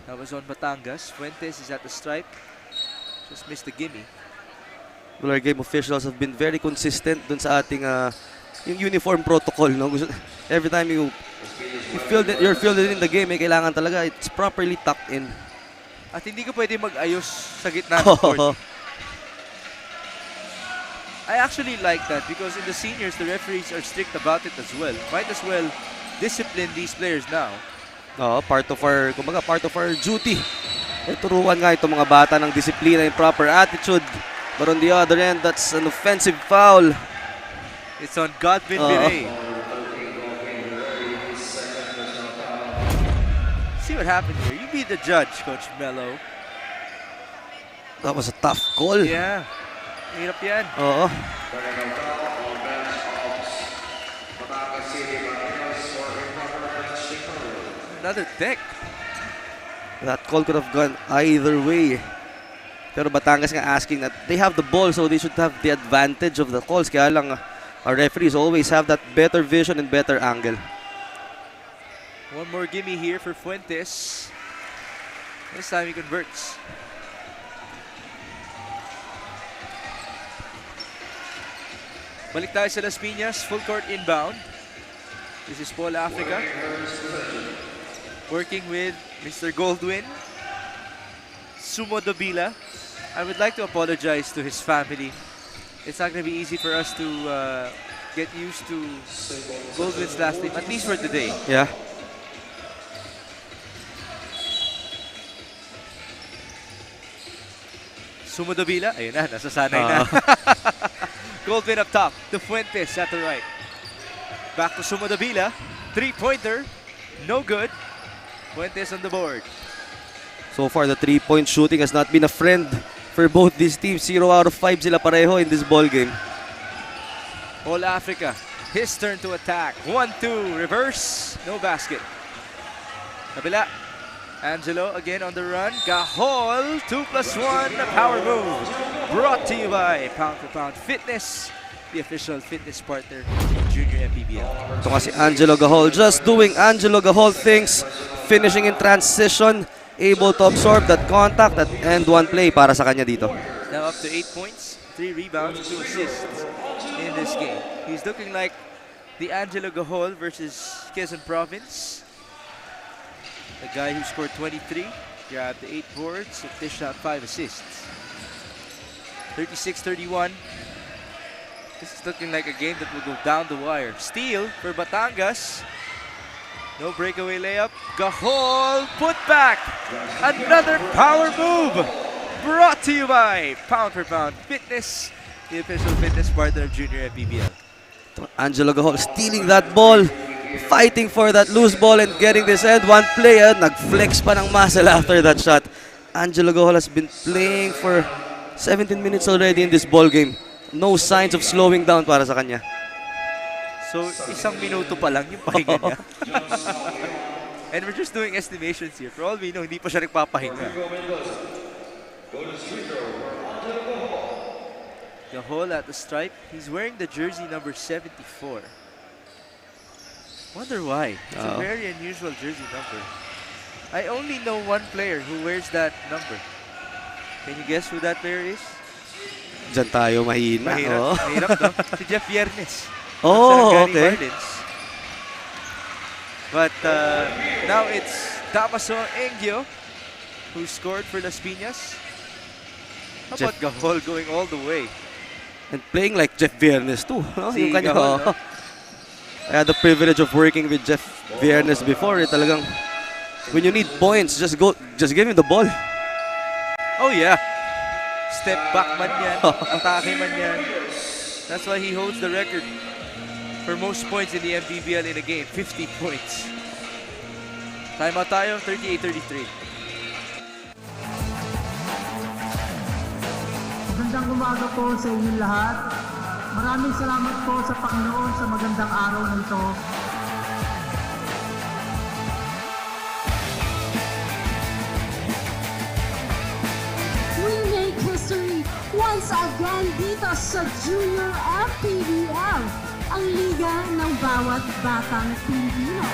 That was on Batangas. Fuentes is at the stripe. Just missed the gimme. Well, our game officials have been very consistent dun sa ating yung uniform protocol. No? Every time you're fielded in the game, kailangan talaga it's properly tucked in. At hindi ko pwede mag-ayos sa gitna ng court. I actually like that because in the seniors, the referees are strict about it as well. Might as well discipline these players now. Part of our duty. Turuan nga itong mga bata ng disiplina and proper attitude. But on the other end, that's an offensive foul. It's on Godwin Biray. See what happened here. You be the judge, Coach Melo. That was a tough call. Yeah. Hirap yan. Oo. Another tech. That call could have gone either way. Pero Batangas nga asking that they have the ball, so they should have the advantage of the calls. Kaya lang, our referees always have that better vision and better angle. One more gimme here for Fuentes. This time he converts. Balik tayo sa Las Piñas, full court inbound. This is Paul Africa. Working with Mr. Goldwyn. Sumo Dobila. I would like to apologize to his family. It's not going to be easy for us to get used to Goldwyn's last name, at least for today. Yeah. Sumo Dobila, ayun na, nasasanay na. Goldwyn up top, to Fuentes at the right. Back to Sumo Dobila, three-pointer, no good. Fuentes on the board. So far, the three-point shooting has not been a friend for both these teams. 0 out of 5 sila pareho in this ball game. All Africa, his turn to attack. 1-2, reverse, no basket. Kabila, Angelo again on the run. Gahol, 2+1, a power move. Brought to you by Pound for Pound Fitness, the official fitness partner of Junior MPBL. Ito nga si Angelo Gahol, just doing Angelo Gahol things, finishing in transition, able to absorb that contact, that end one play para sa kanya dito. Now up to 8 points, 3 rebounds, 2 assists in this game. He's looking like the Angelo Gahol versus Quezon Province. The guy who scored 23, grabbed the 8 boards, and dished out 5 assists. 36-31. This is looking like a game that will go down the wire. Steal for Batangas. No breakaway layup. Gahol, put back. Another power move. Brought to you by Pound for Pound Fitness, the official fitness partner of Junior MPBL. Angelo Gahol stealing that ball, fighting for that loose ball and getting this end one play. Nag-flex pa ng muscle after that shot. Angelo Gahol has been playing for 17 minutes already in this ball game. No signs of slowing down para sa kanya. So, isang minuto pa lang yung pahinga niya. And we're just doing estimations here. For all we know, hindi pa siya nagpapahinga. Gahol at the stripe. He's wearing the jersey number 74. Wonder why. It's a very unusual jersey number. I only know one player who wears that number. Can you guess who that player is? Diyan tayo mahina. Mahirap, mahirap no? Si Jeff Viernes. Oh, okay. Marlins. But now it's Damaso Engio who scored for Las Piñas. How about Gahol going all the way? And playing like Jeff Viernes too. No? Si Yung kanya, Gahol, no? I had the privilege of working with Jeff Viernes before. Talagang, when you need points, just give him the ball. Oh yeah. Step back man yan. Atake man yan. That's why he holds the record for most points in the MPBL in a game. 50 points. Timeout tayo, 38-33. Magandang umaga po sa inyong lahat. Maraming salamat po sa Panginoon sa magandang araw na ito. We make history once again dito sa Junior MPBL, ang liga ng bawat batang Pilipino.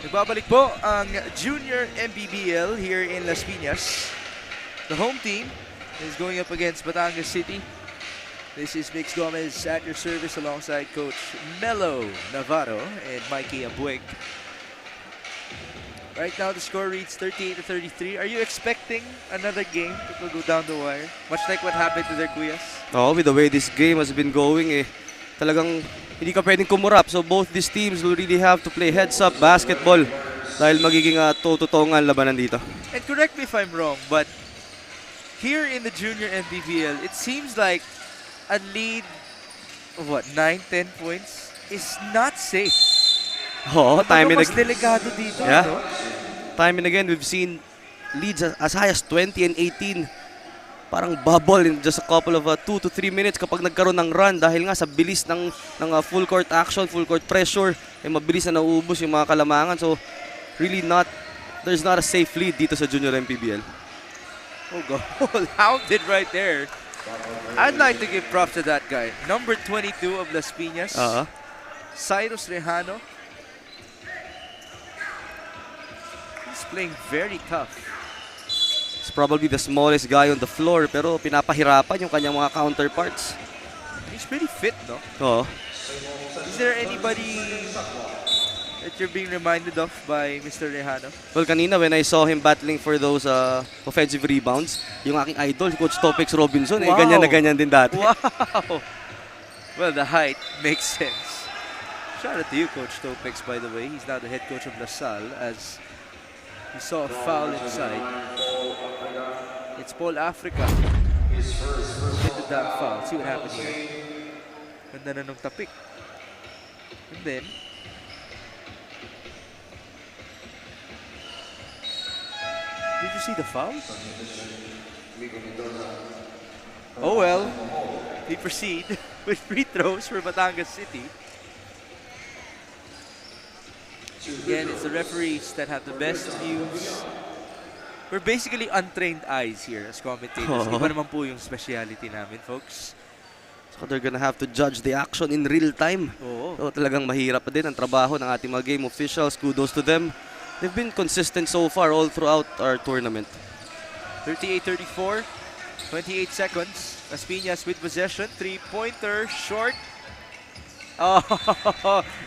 Nagbabalik po ang Junior MPBL here in Las Piñas. The home team is going up against Batangas City. This is Mix Gomez at your service alongside Coach Melo Navarro and Mikey Abueg. Right now, the score reads 38-33. Are you expecting another game that will go down the wire? Much like what happened to their Kuyas? Oh, with the way this game has been going, talagang hindi ka pwedeng kumurap. So both these teams will really have to play heads-up basketball dahil magiging toe-to-toe nga ang labanan dito. And correct me if I'm wrong, but here in the junior MPBL, it seems like a lead of what, 9-10 points is not safe. Oh, time and Mas again. delikado dito, Yeah. no? Time and again, we've seen leads as high as 20 and 18. Parang bubble in just a couple of 2 to 3 minutes kapag nagkaroon ng run dahil nga sa bilis ng full court action, full court pressure, mabilis na nauubos yung mga kalamangan. So, really there's not a safe lead dito sa junior MPBL. Oh, goal. Hounded right there. I'd like to give props to that guy. Number 22 of Las Piñas, Cyrus Rejano. He's playing very tough. He's probably the smallest guy on the floor pero pinapahirapan yung kanyang mga counterparts. He's pretty fit, no? Oo. Is there anybody that you're being reminded of by Mr. Rejano? Well, kanina when I saw him battling for those offensive rebounds, yung aking idol, Coach Topex Robinson, Wow. ganyan na ganyan din dati. Wow! Well, the height makes sense. Shout out to you, Coach Topex, by the way. He's now the head coach of LaSalle as we saw a foul inside. It's Paul Africa who committed that foul. See what happened here. Ganda na nung tapik. And then, did you see the foul? Oh well, we proceed with free throws for Batangas City. Again, it's the referees that have the best views. We're basically untrained eyes here as commentators. Iba naman po yung speciality namin, folks. So they're gonna have to judge the action in real time. Oo. So talagang mahirap pa din ang trabaho ng ating mga game officials. Kudos to them. They've been consistent so far all throughout our tournament. 38-34, 28 seconds. Las Piñas with possession. Three-pointer, short. Oh,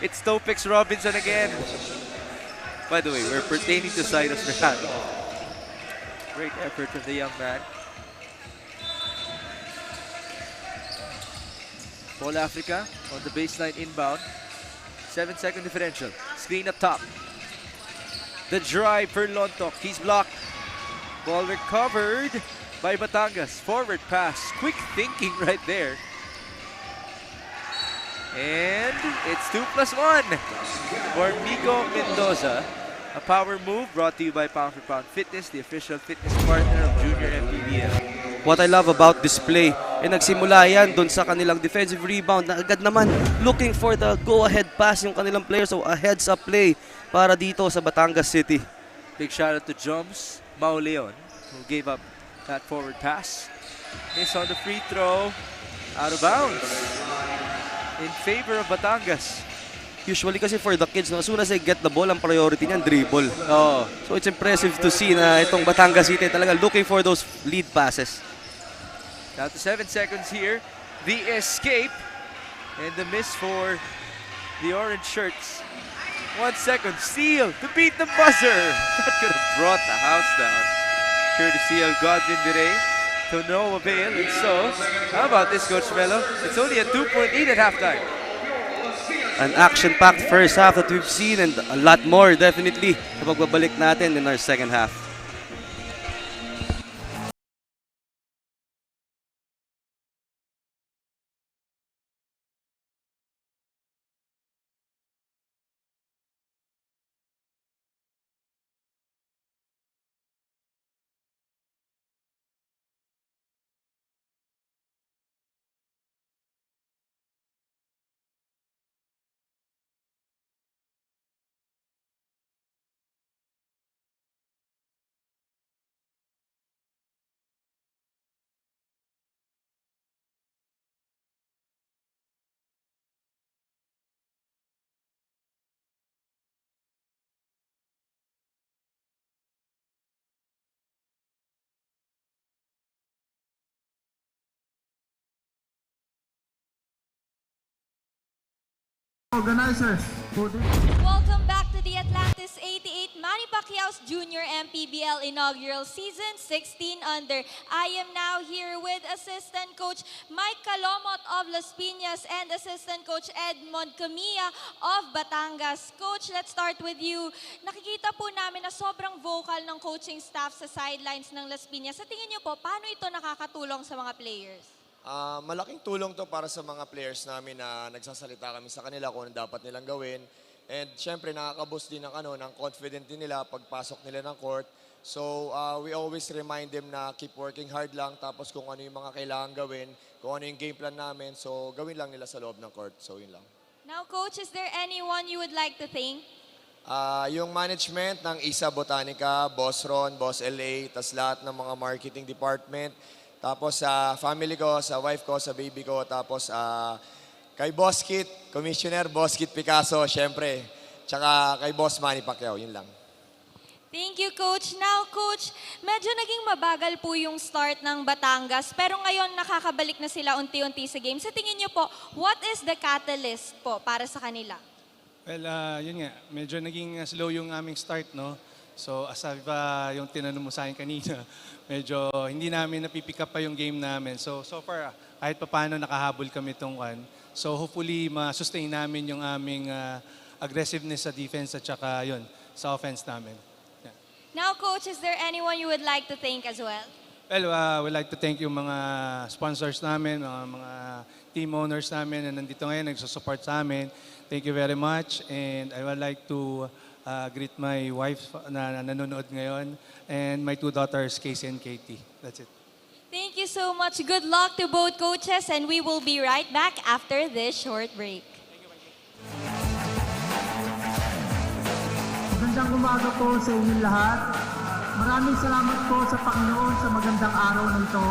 it's Topex Robinson again. By the way, we're pertaining to Cyrus Rejano. Great effort from the young man. Paul Africa on the baseline inbound. 7-second differential. Screen up top. The drive for Lontok. He's blocked. Ball recovered by Batangas. Forward pass. Quick thinking right there. And it's 2+1 for Miko Mendoza. A power move brought to you by Pound for Pound Fitness, the official fitness partner of Junior MPBL. What I love about this play, nagsimula yan doon sa kanilang defensive rebound na agad naman looking for the go-ahead pass yung kanilang players. So a heads-up play para dito sa Batangas City. Big shout out to Joms Mauleon, who gave up that forward pass. Miss on the free throw, out of bounds in favor of Batangas. Usually kasi for the kids, no, as soon as they get the ball, ang priority niyan, dribble. Oh, So it's impressive to see na itong Batangas City talaga looking for those lead passes. down to 7 seconds here. The escape and the miss for the orange shirts. 1 second, steal to beat the buzzer. That could have brought the house down. Courtesy of Godwin Viray to no avail. And so, how about this, Coach Melo? It's only a 2-point lead at halftime. An action-packed first half that we've seen and a lot more definitely kapag babalik natin in our second half. Organizers, for this. Welcome back to the Atlantis 88 Manny Pacquiao's Junior MPBL Inaugural Season 16 Under. I am now here with Assistant Coach Mike Calomot of Las Piñas and Assistant Coach Edmond Camilla of Batangas. Coach, let's start with you. Nakikita po namin na sobrang vocal ng coaching staff sa sidelines ng Las Piñas. Sa tingin niyo po, paano ito nakakatulong sa mga players? Malaking tulong to para sa mga players namin na nagsasalita kami sa kanila kung ano dapat nilang gawin. And syempre nakaka-boost din ng confident din nila pagpasok nila ng court. So we always remind them na keep working hard lang, tapos kung ano yung mga kailangan gawin, kung ano yung game plan namin, so gawin lang nila sa loob ng court. So yun lang. Now Coach, is there anyone you would like to thank? Yung management ng Isa Botanica, Boss Ron, Boss LA, tas lahat ng mga marketing department. Tapos sa family ko, sa wife ko, sa baby ko, tapos kay Boss Kit, Commissioner Boss Kit Picasso, syempre. Tsaka kay Boss Manny Pacquiao, yun lang. Thank you, Coach. Now, Coach, medyo naging mabagal po yung start ng Batangas, pero ngayon nakakabalik na sila unti-unti sa game. Sa tingin niyo po, what is the catalyst po para sa kanila? Well, yun nga, medyo naging slow yung aming start, no? So, aside yung tinanong mo sa akin kanina, medyo hindi namin napipick up pa yung game namin. So far, kahit pa paano nakahabol kami itong one. So, hopefully, ma-sustain namin yung aming aggressiveness sa defense at saka yun, sa offense namin. Yeah. Now, Coach, is there anyone you would like to thank as well? Well, we'd like to thank yung mga sponsors namin, mga team owners namin na nandito ngayon, nagsusupport sa amin. Thank you very much. And I would like to greet my wife na nanonood ngayon and my two daughters, Casey and Katie. That's it. Thank you so much. Good luck to both coaches, and we will be right back after this short break. Magandang umaga po sa inyong lahat. Maraming salamat po sa Panginoon sa magandang araw na ito.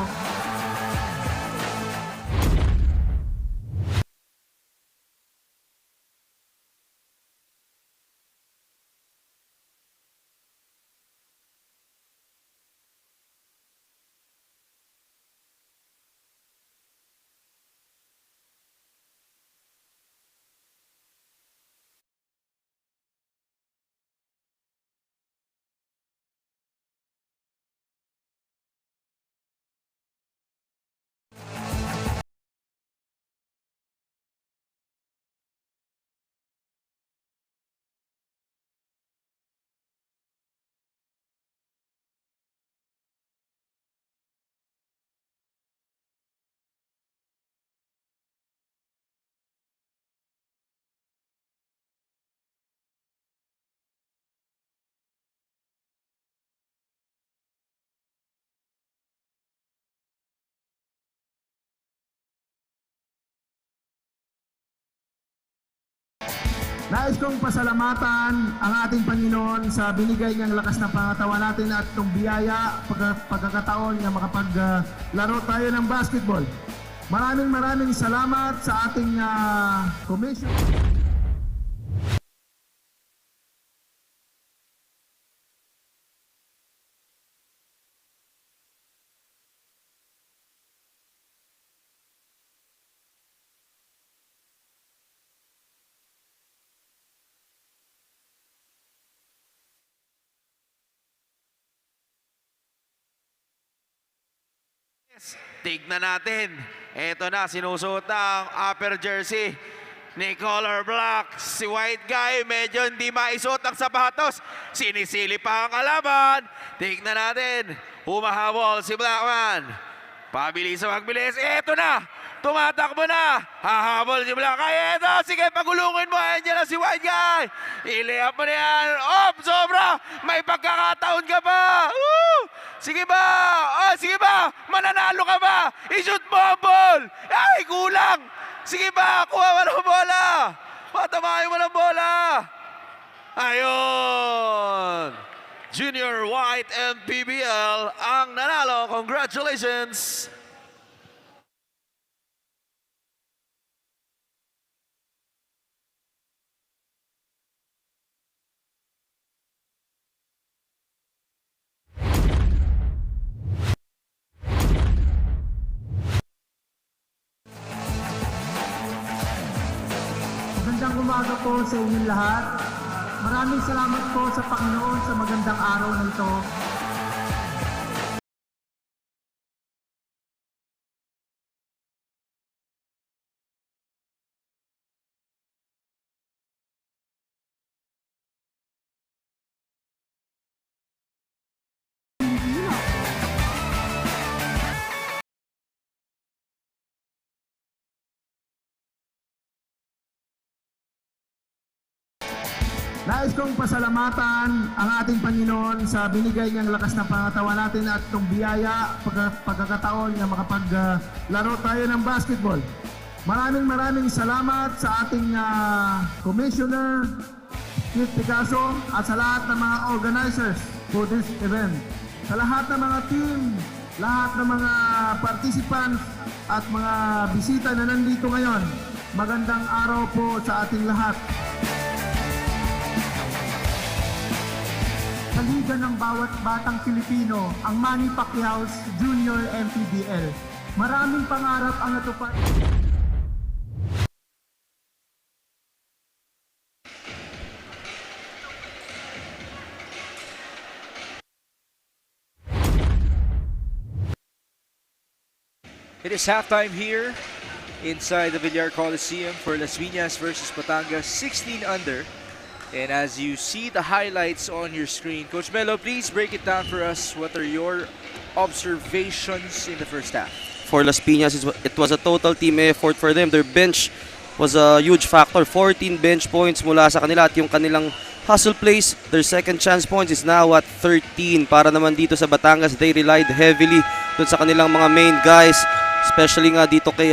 Nais kong pasalamatan ang ating Panginoon sa binigay niyang lakas na pangatawan natin at itong biyaya, pagkakataon na makapaglaro tayo ng basketball. Maraming salamat sa ating commission. Tignan natin. Ito na, sinusuot ng upper jersey ni Color Black. Si White Guy, medyo hindi maisuot ang sapatos. Sinisili pa ang kalaban. Tignan natin. Humahabol si Blackman. Pabilis sa magbilis. Ito na. Tumatakbo na. Hahabol si Black. Ay, ito. Sige, pagulungin mo. Ayan dyan na si White Guy. Iliap mo na yan. Op, sobra. May pagkakataon ka pa. Woo! Sige ba? Oh, sige ba? Mananalo ka ba? I-shoot mo ang ball. Ay, kulang. Sige ba? Kuha mo ng bola. Patamahin mo ng bola. Ayun. Junior White MPBL ang nanalo. Congratulations. Magandang umaga po sa inyong lahat. Maraming salamat po sa Panginoon sa magandang araw na ito. Nais kong pasalamatan ang ating Panginoon sa binigay niyang lakas ng pangatawan natin at itong biyaya, pagkakataon na makapaglaro tayo ng basketball. Maraming salamat sa ating Commissioner, Chief Picasso, at sa lahat ng mga organizers for this event. Sa lahat ng mga team, lahat ng mga participants at mga bisita na nandito ngayon, magandang araw po sa ating lahat. Sa liga ng bawat batang Pilipino, ang Manny Pacquiao's Junior MPBL. Maraming pangarap ang natupad. It is halftime here inside the Villar Coliseum for Las Piñas versus Batangas, 16 under. And as you see the highlights on your screen, Coach Melo, please break it down for us. What are your observations in the first half? For Las Piñas, it was a total team effort for them. Their bench was a huge factor. 14 bench points mula sa kanila at yung kanilang hustle plays, their second chance points is now at 13. Para naman dito sa Batangas, they relied heavily dun sa kanilang mga main guys, especially nga dito kay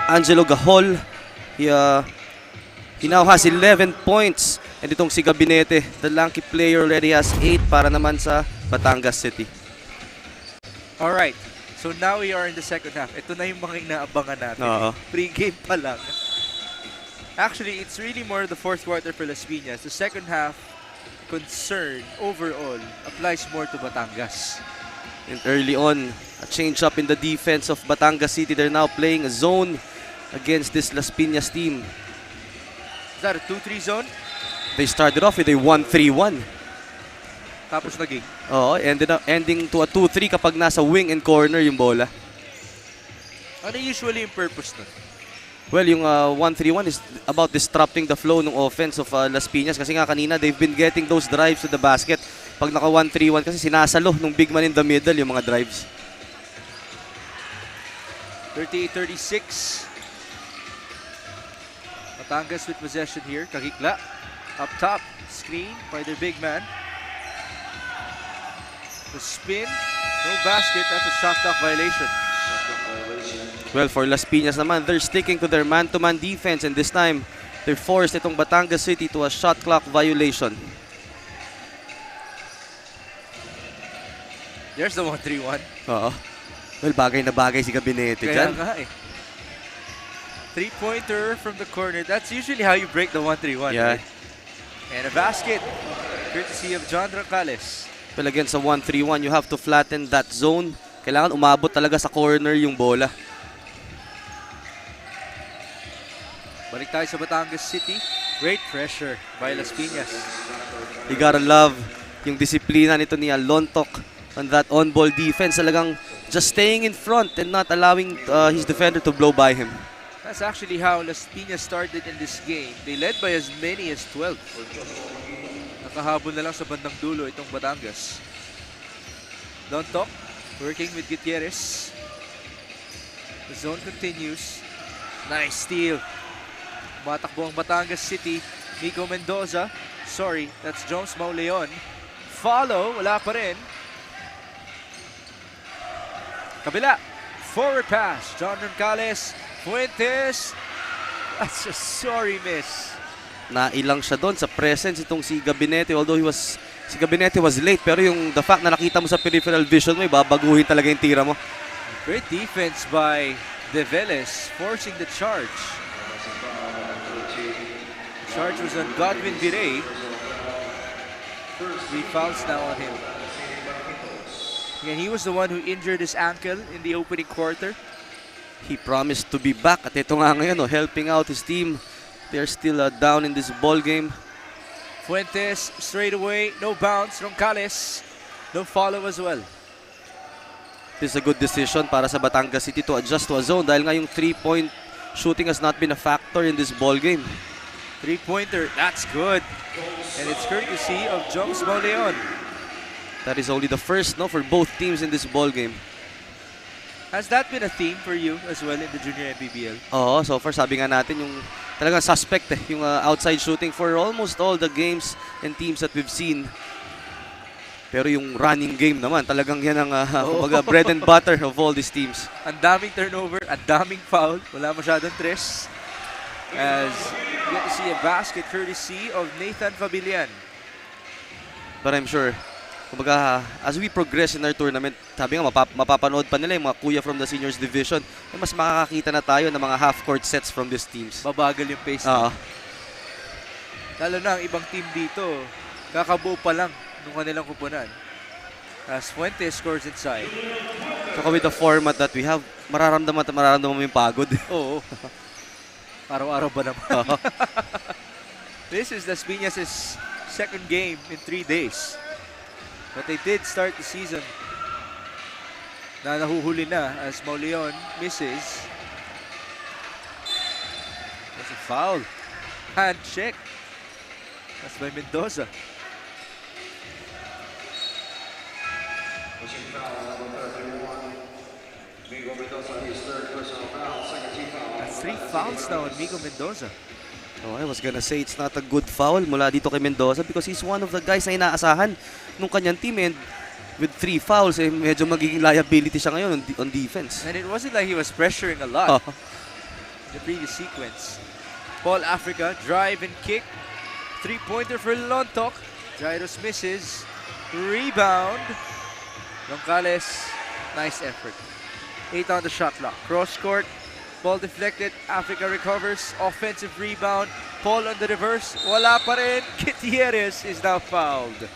Angelo Gahol. He now has 11 points. And itong si Gabinete, the lanky player, already has 8 para naman sa Batangas City. Alright, so now we are in the second half. Ito na yung mga inaabangan natin. Pre-game pa lang. Actually, it's really more the fourth quarter for Las Piñas. The second half concern overall applies more to Batangas. And early on, a change up in the defense of Batangas City. They're now playing a zone against this Las Piñas team. Is that a 2-3 zone? They started off with a 1-3-1. Tapos naging? Oo, ending to a 2-3 kapag nasa wing and corner yung bola. Ano usually yung purpose nun? Well, yung 1-3-1 is about disrupting the flow ng offense of Las Piñas. Kasi nga kanina, they've been getting those drives to the basket. Pag naka 1-3-1 kasi sinasalo nung big man in the middle yung mga drives. 38-36. Batangas with possession here. Kahikla. Up top. Screen by their big man. The spin. No basket. That's a shot clock violation. Well, for Las Piñas naman, they're sticking to their man-to-man defense. And this time, they forced itong Batangas City to a shot clock violation. There's the 1-3-1. Oo. Well, bagay na bagay si Gabinete dyan. Kaya nga eh. Three-pointer from the corner. That's usually how you break the 1-3-1. Yeah. Right? And a basket. Courtesy of John Racales. Well, against a 1-3-1, you have to flatten that zone. Kailangan umabot talaga sa corner yung bola. Balik tayo sa Batangas City. Great pressure by Las Piñas. You gotta love yung disiplina nito ni Lontok on that on-ball defense. Talagang just staying in front and not allowing his defender to blow by him. That's actually how Las Piñas started in this game. They led by as many as 12. Nakahabol na lang sa bandang dulo itong Batangas. Lontok working with Gutierrez. The zone continues. Nice steal. Matakbo ang Batangas City. Nico Mendoza. Sorry, that's Jones Mauleon. Follow, wala pa rin. Kabila. Forward pass. John Roncales. Fuentes. That's a sorry miss. Nailang siya doon sa presence itong si Gabinete. Although si Gabinete was late, pero yung the fact na nakita mo sa peripheral vision mo, babaguhin talaga yung tira mo. Great defense by De Velez, forcing the charge. The charge was on Godwin Virey. 3 fouls now on him. And he was the one who injured his ankle in the opening quarter. He promised to be back at ito nga ngayon, helping out his team. They're still down in this ball game. Fuentes straight away, no bounce. Roncales, no follow as well. This is a good decision para sa Batangas City to adjust to a zone dahil nga yung 3-point shooting has not been a factor in this ball game. 3-pointer, that's good. And it's courtesy of Joms Mauleon. That is only the first, no, for both teams in this ball game. Has that been a theme for you as well in the junior MPBL? Oo, so far sabi nga natin yung talagang suspect yung outside shooting for almost all the games and teams that we've seen. Pero yung running game naman, talagang yan ang kumbaga bread and butter of all these teams. Ang daming turnover, ang daming foul, wala masyadong tres. As you get to see a basket courtesy of Nathan Fabilian. But I'm sure, kumbaga, as we progress in our tournament, sabi nga, mapapanood pa nila yung mga kuya from the seniors division, mas makakakita na tayo ng mga half-court sets from these teams. Babagal yung pace. Lalo na ang ibang team dito, kakabuo pa lang nung kanilang kupunan. As Fuentes scores inside. So with the format that we have, mararamdaman mo yung pagod. Oo. Araw-araw ba naman? This is Las Piñas' second game in 3 days. But they did start the season na nahuhuli na as Mauleon misses. That's a foul. Hand check. That's by Mendoza. That's 3 fouls now on Migo Mendoza. Oh, I was gonna say it's not a good foul mula dito kay Mendoza because he's one of the guys na inaasahan nung kanyang team, and with 3 fouls, medyo magiging liability siya ngayon on defense. And it wasn't like he was pressuring a lot in the previous sequence. Paul Africa, drive and kick. 3-pointer for Lontok. Jairus misses. Rebound. Roncales, nice effort. 8 on the shot clock. Cross court. Ball deflected. Africa recovers. Offensive rebound. Paul on the reverse. Wala pa rin. Gutierrez is now fouled.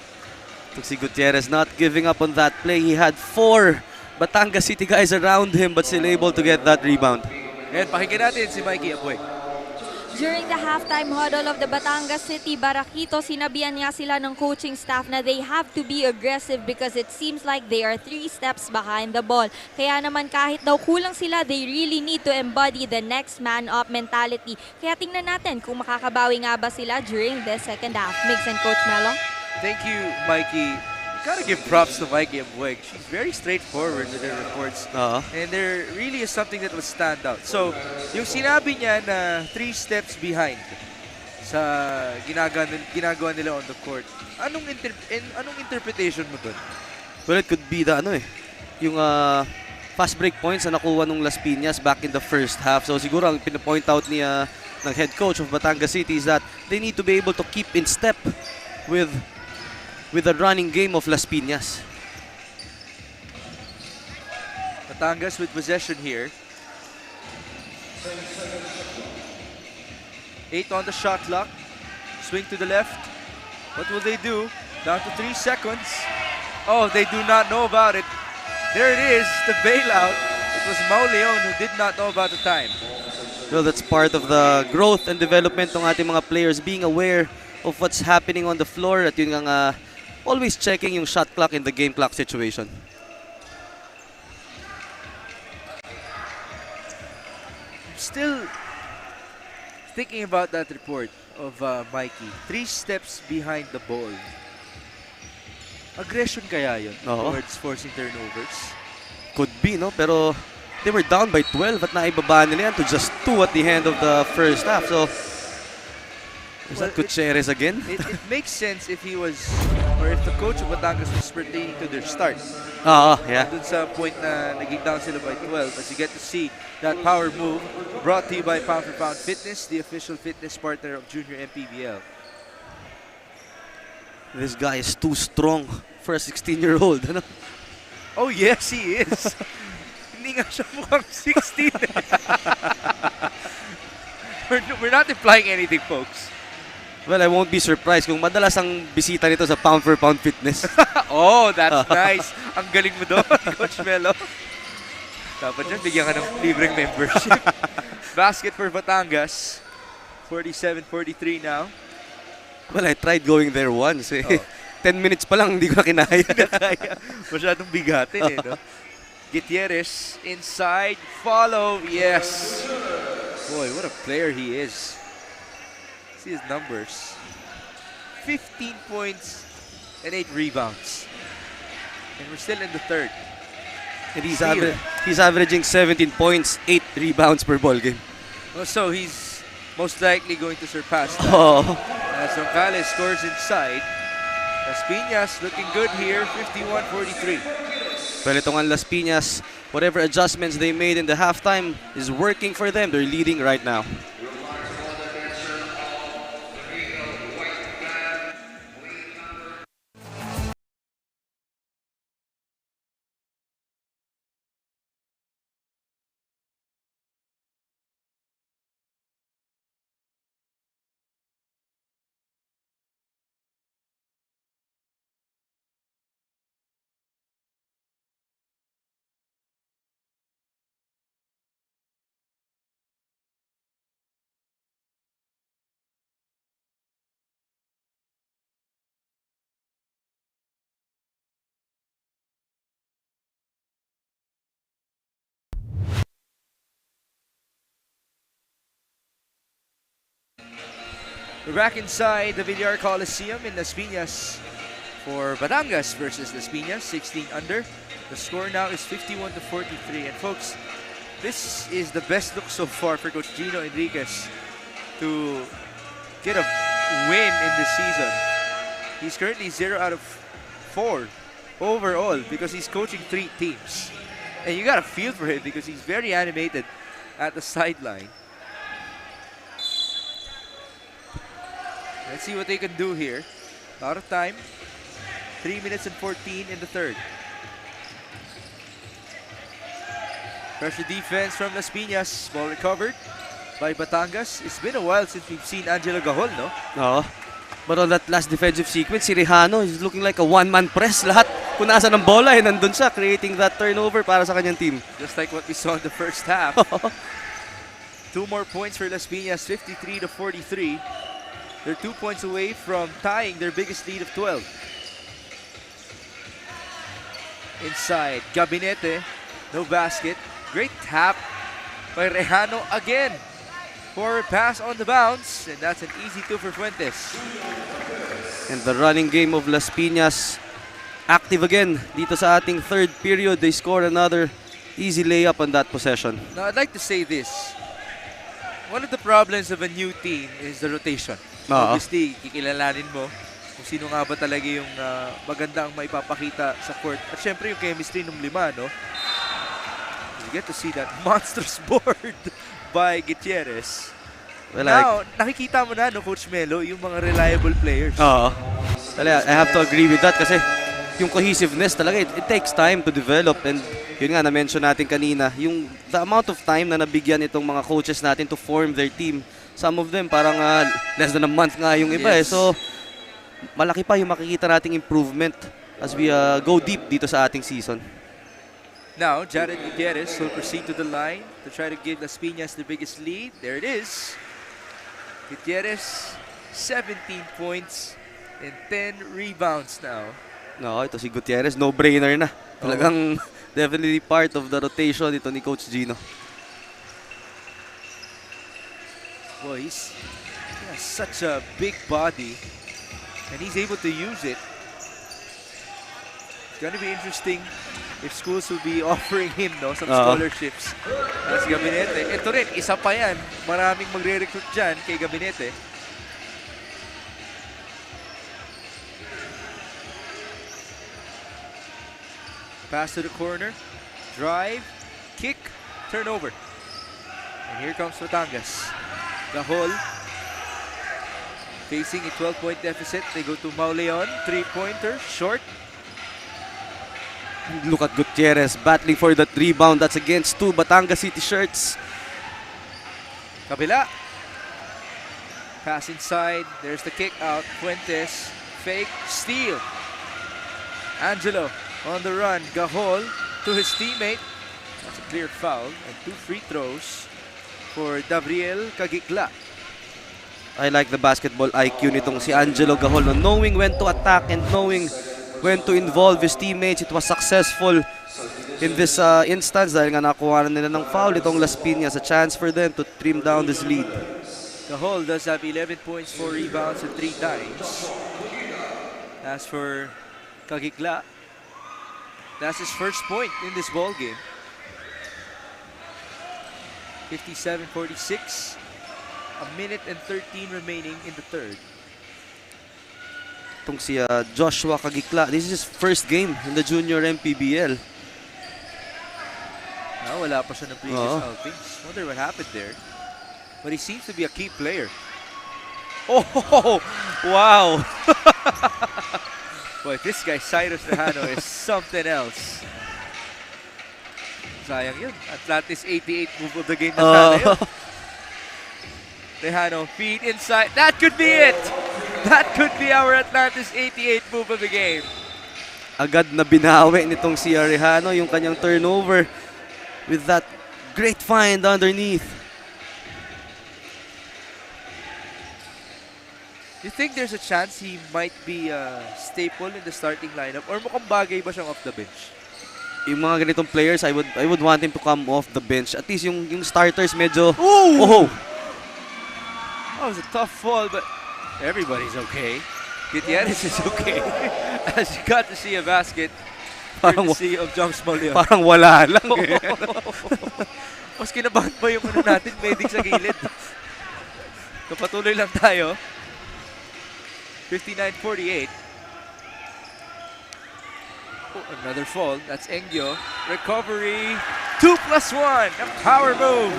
Si Gutierrez not giving up on that play. He had 4 Batangas City guys around him but still able to get that rebound. And pakinggan natin si Mikey Abueg. During the halftime huddle of the Batangas City Barakito, sinabihan nga sila ng coaching staff na they have to be aggressive because it seems like they are 3 steps behind the ball. Kaya naman kahit daw kulang sila, they really need to embody the next man up mentality. Kaya tingnan natin kung makakabawi nga ba sila during the second half. Mix and Coach Melo. Thank you, Mikey. Gotta give props to Mikey Abueg. She's very straightforward with her reports. And there really is something that will stand out. So, yung sinabi niya na 3 steps behind sa ginagawa nila on the court, anong interpretation mo dun? Well, it could be the yung fast break points na nakuha nung Las Piñas back in the first half. So siguro ang pinapoint out ng head coach of Batangas City is that they need to be able to keep in step with the running game of Las Piñas. Batangas with possession here. 8 on the shot clock. Swing to the left. What will they do? Down to 3 seconds. Oh, they do not know about it. There it is, the bailout. It was Mauleon who did not know about the time. Well, that's part of the growth and development ng ating mga players, being aware of what's happening on the floor at yun nga always checking yung shot clock in the game clock situation. Still thinking about that report of Mikey. 3 steps behind the ball. Aggression kaya yun towards forcing turnovers? Could be, no? Pero they were down by 12 at naibaba nila yan to just 2 at the end of the first half. So, is that Gutierrez again? It makes sense if he was, or if the coach of Batangas was pertaining to their start. Yeah. Dun sa point na naging down sila by 12, as you get to see that power move brought to you by Pound for Pound Fitness, the official fitness partner of Junior MPBL. This guy is too strong for a 16-year-old. Ano? Oh yes, he is. Hindi nga siya mukhang 16. We're not implying anything, folks. Well, I won't be surprised kung madalas ang bisita nito sa Pound for Pound Fitness. Oh, that's nice. Ang galing mo doon, Coach Melo. Dapat dyan, bigyan ka ng libreng membership. Basket for Batangas. 47-43 now. Well, I tried going there once eh. Oh. 10 minutes pa lang, hindi ko na kinaya. Kaya masyadong bigatin eh, no? Gutierrez inside, follow, yes. Boy, what a player he is. See his numbers. 15 points and 8 rebounds. And we're still in the third. And he's, Steal. he's averaging 17 points, 8 rebounds per ball game. Well, so he's most likely going to surpass that. Oh. As Roncalles scores inside. Las Piñas looking good here, 51-43. Well, itong ang Las Piñas, whatever adjustments they made in the halftime is working for them. They're leading right now. We're back inside the Villar Coliseum in Las Piñas for Batangas versus Las Piñas, 16 under. The score now is 51-43. And folks, this is the best look so far for Coach Gino Enriquez to get a win in this season. He's currently 0 out of 4 overall because he's coaching 3 teams. And you got to feel for him because he's very animated at the sideline. Let's see what they can do here. Out of time. 3 minutes and 14 in the third. Pressure defense from Las Piñas. Ball recovered by Batangas. It's been a while since we've seen Angelo Gahol, no? No. But on that last defensive sequence, si Rejano is looking like a one-man press. Lahat kung nasa ng bola, nandun siya, creating that turnover para sa kanyang team. Just like what we saw in the first half. 2 more points for Las Piñas, 53-43. They're 2 points away from tying their biggest lead of 12. Inside, Gabinete, no basket. Great tap by Rejano again. Forward pass on the bounce, and that's an easy 2 for Fuentes. And the running game of Las Piñas active again dito sa ating third period. They scored another easy layup on that possession. Now, I'd like to say this. One of the problems of a new team is the rotation. Obviously, kikilalanin mo kung sino nga ba talaga yung maganda ang maipapakita sa court. At syempre yung chemistry ng 5, no? You get to see that monstrous board by Gutierrez. Well, now, nakikita mo na, no, Coach Melo, yung mga reliable players. I have to agree with that kasi yung cohesiveness talaga, it takes time to develop. And yun nga, na-mention natin kanina, yung the amount of time na nabigyan itong mga coaches natin to form their team. Some of them parang less than a month nga yung iba eh. So, malaki pa yung makikita nating improvement as we go deep dito sa ating season. Now, Jared Gutierrez will proceed to the line to try to give Las Piñas the biggest lead. There it is. Gutierrez, 17 points and 10 rebounds now. No, ito si Gutierrez, no-brainer na. Talagang definitely part of the rotation ito ni Coach Gino. Well, he has such a big body and he's able to use it. It's gonna be interesting if schools will be offering him some scholarships. As Gabinete. Ito rin, isa pa yan. Maraming magre-recruit dyan kay Gabinete. Pass to the corner. Drive. Kick. Turnover. And here comes Batangas. Gahol facing a 12-point deficit. They go to Mauleon. 3-pointer. Short. Look at Gutierrez battling for that rebound. That's against 2 Batangas City shirts. Kabila. Pass inside. There's the kick out. Fuentes. Fake. Steal. Angelo on the run. Gahol to his teammate. That's a clear foul. And 2 free throws for Gabriel Cagigla. I like the basketball IQ nitong si Angelo Gahol. No? Knowing when to attack and knowing when to involve his teammates. It was successful in this instance dahil nga nakuha na nila ng foul itong Las Piñas. A chance for them to trim down this lead. Gahol does have 11 points, 4 rebounds, and 3 dimes. As for Kagikla, that's his first point in this ball game. 57-46. A minute and 13 remaining in the third. Itong si Joshua Kagikla, this is his first game in the junior MPBL. Wala pa siya ng previous outings. Wonder what happened there. But he seems to be a key player. Oh, wow! Boy, this guy, Cyrus Rehano, is something else. Sayang yun. Atlantis 88 move of the game na sana yun. Rehano, feed inside. That could be it! That could be our Atlantis 88 move of the game. Agad na binawi nitong si Rehano yung kanyang turnover with that great find underneath. You think there's a chance he might be a staple in the starting lineup or mukhang bagay ba siyang off the bench? Yung mga ganitong players, I would want him to come off the bench. At least yung starters medyo... Ooh! Oh! That was a tough fall, but everybody's okay. Gutierrez is okay. As you got to see a basket, courtesy of Jumps Molion. Parang wala lang. Mas kinabahan pa yung ano natin, medic sa gilid. Kapatuloy lang tayo. 59-48. Oh, another fall. That's Engyo. Recovery. 2+1. A power move.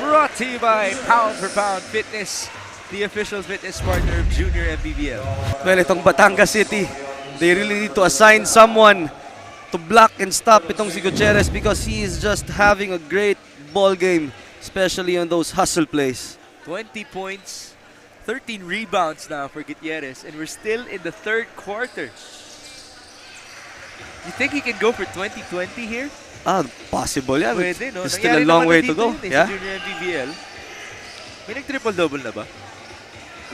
Brought to you by Pound for Pound Fitness, the official fitness partner of Junior MPBL. Well, itong Batangas City, they really need to assign someone to block and stop itong si Gutierrez because he is just having a great ball game, especially on those hustle plays. 20 points, 13 rebounds now for Gutierrez, and we're still in the third quarter. You think he can go for 20-20 here? Possible, yeah. Pwede, no? There's still a long way to go. Yeah? Sa Junior MPBL. May nag-triple-double na ba?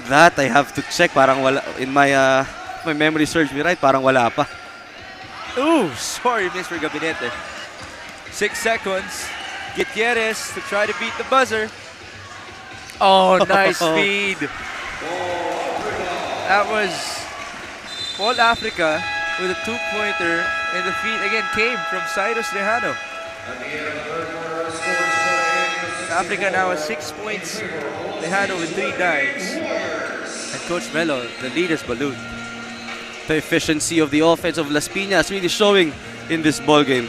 That I have to check. Parang wala. In my memory serves me right, parang wala pa. Ooh, sorry, miss for Gabinete. 6 seconds. Gutierrez to try to beat the buzzer. Oh, nice feed. That was All Africa with a 2-pointer, and the feed again came from Cyrus Rehano. Africa now has 6 points. Rehano with 3 dimes. And Coach Melo, the lead is ballooned. The efficiency of the offense of Las Piñas really showing in this ball game.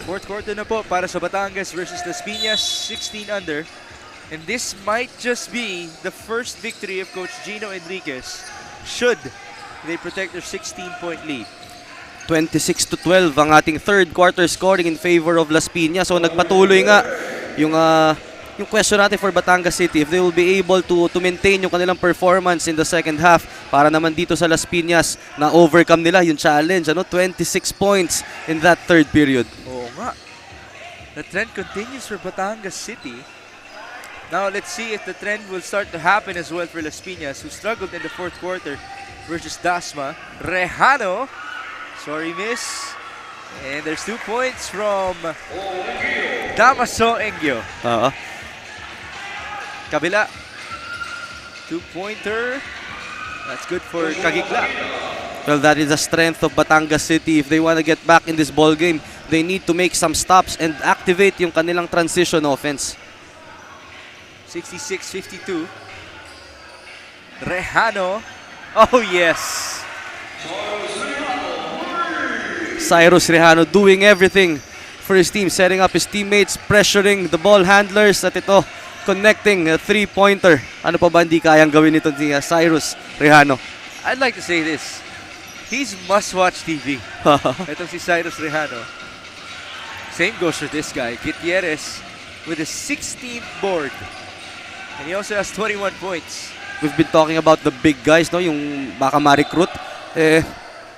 Fourth quarter na po para sa Batangas versus Las Piñas, 16 under. And this might just be the first victory of Coach Gino Enriquez should they protect their 16-point lead. 26-12 ang ating third quarter scoring in favor of Las Piñas. So nagpatuloy nga yung yung question natin for Batangas City, if they will be able to maintain yung kanilang performance in the second half para naman dito sa Las Piñas na overcome nila yung challenge. 26 points in that third period. Oo nga. The trend continues for Batangas City. Now let's see if the trend will start to happen as well for Las Piñas, who struggled in the fourth quarter versus Dasma. Rejano, sorry miss. And there's 2 points from Damaso Engyo. Kabila, 2-pointer. That's good for Kagigla. Well, that is the strength of Batangas City. If they want to get back in this ball game, they need to make some stops and activate yung kanilang transition offense. 66-52. Rejano. Oh, yes. Cyrus Rejano doing everything for his team, setting up his teammates, pressuring the ball handlers, at ito, connecting a three-pointer. Ano pa ba hindi kayang gawin nito si Cyrus Rejano? I'd like to say this. He's must-watch TV. Itong si Cyrus Rejano. Same goes for this guy, Gutierrez, with a 16th board. And he also has 21 points. We've been talking about the big guys, no? Yung baka ma-recruit.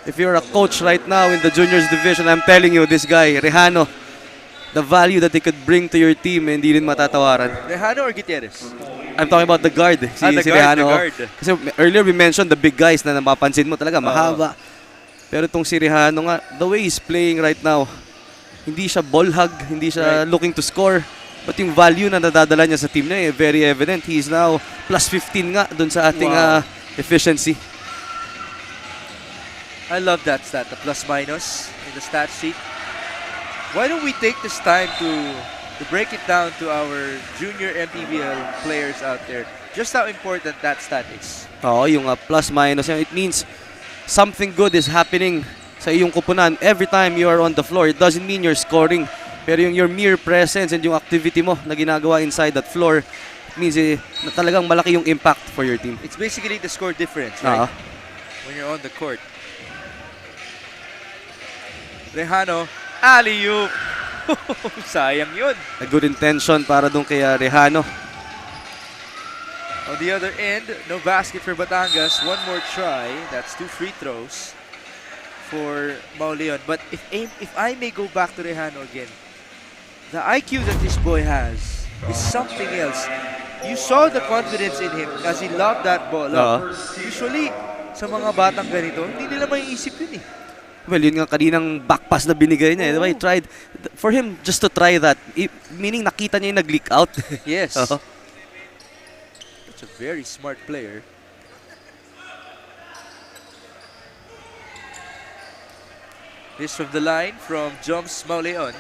If you're a coach right now in the juniors division, I'm telling you, this guy, Rejano, the value that he could bring to your team, hindi rin matatawaran. Rejano or Gutierrez? I'm talking about the guard. The Si guard, Rejano. the guard. Kasi earlier we mentioned the big guys na napapansin mo talaga, mahaba. Pero itong si Rejano nga, the way he's playing right now, hindi siya ball hog, hindi siya looking to score. But yung value na nadadala niya sa team niya, very evident. He's now plus 15 nga dun sa ating efficiency. I love that stat, the plus-minus in the stat sheet. Why don't we take this time to break it down to our junior MPBL players out there, just how important that stat is. Oo, yung plus-minus, it means something good is happening sa iyong kupunan every time you are on the floor. It doesn't mean you're scoring, pero yung your mere presence and yung activity mo na ginagawa inside that floor, it means na talagang malaki yung impact for your team. It's basically the score difference, right? When you're on the court. Rejano, alley-oop. Sayang yun. A good intention para dun kay Rejano. On the other end, no basket for Batangas. One more try. That's 2 free throws for Mauleon. But if I may go back to Rejano again, the IQ that this boy has is something else. You saw the confidence in him as he lobbed that ball up. Usually, sa mga batang ganito, hindi nila maiisip yun eh. Well, yun nga kaninang back pass na binigay niya. Diba? He tried, for him just to try that, meaning nakita niya yung nag-leak out. Yes. Such a very smart player. This from the line from Joms Mauleon.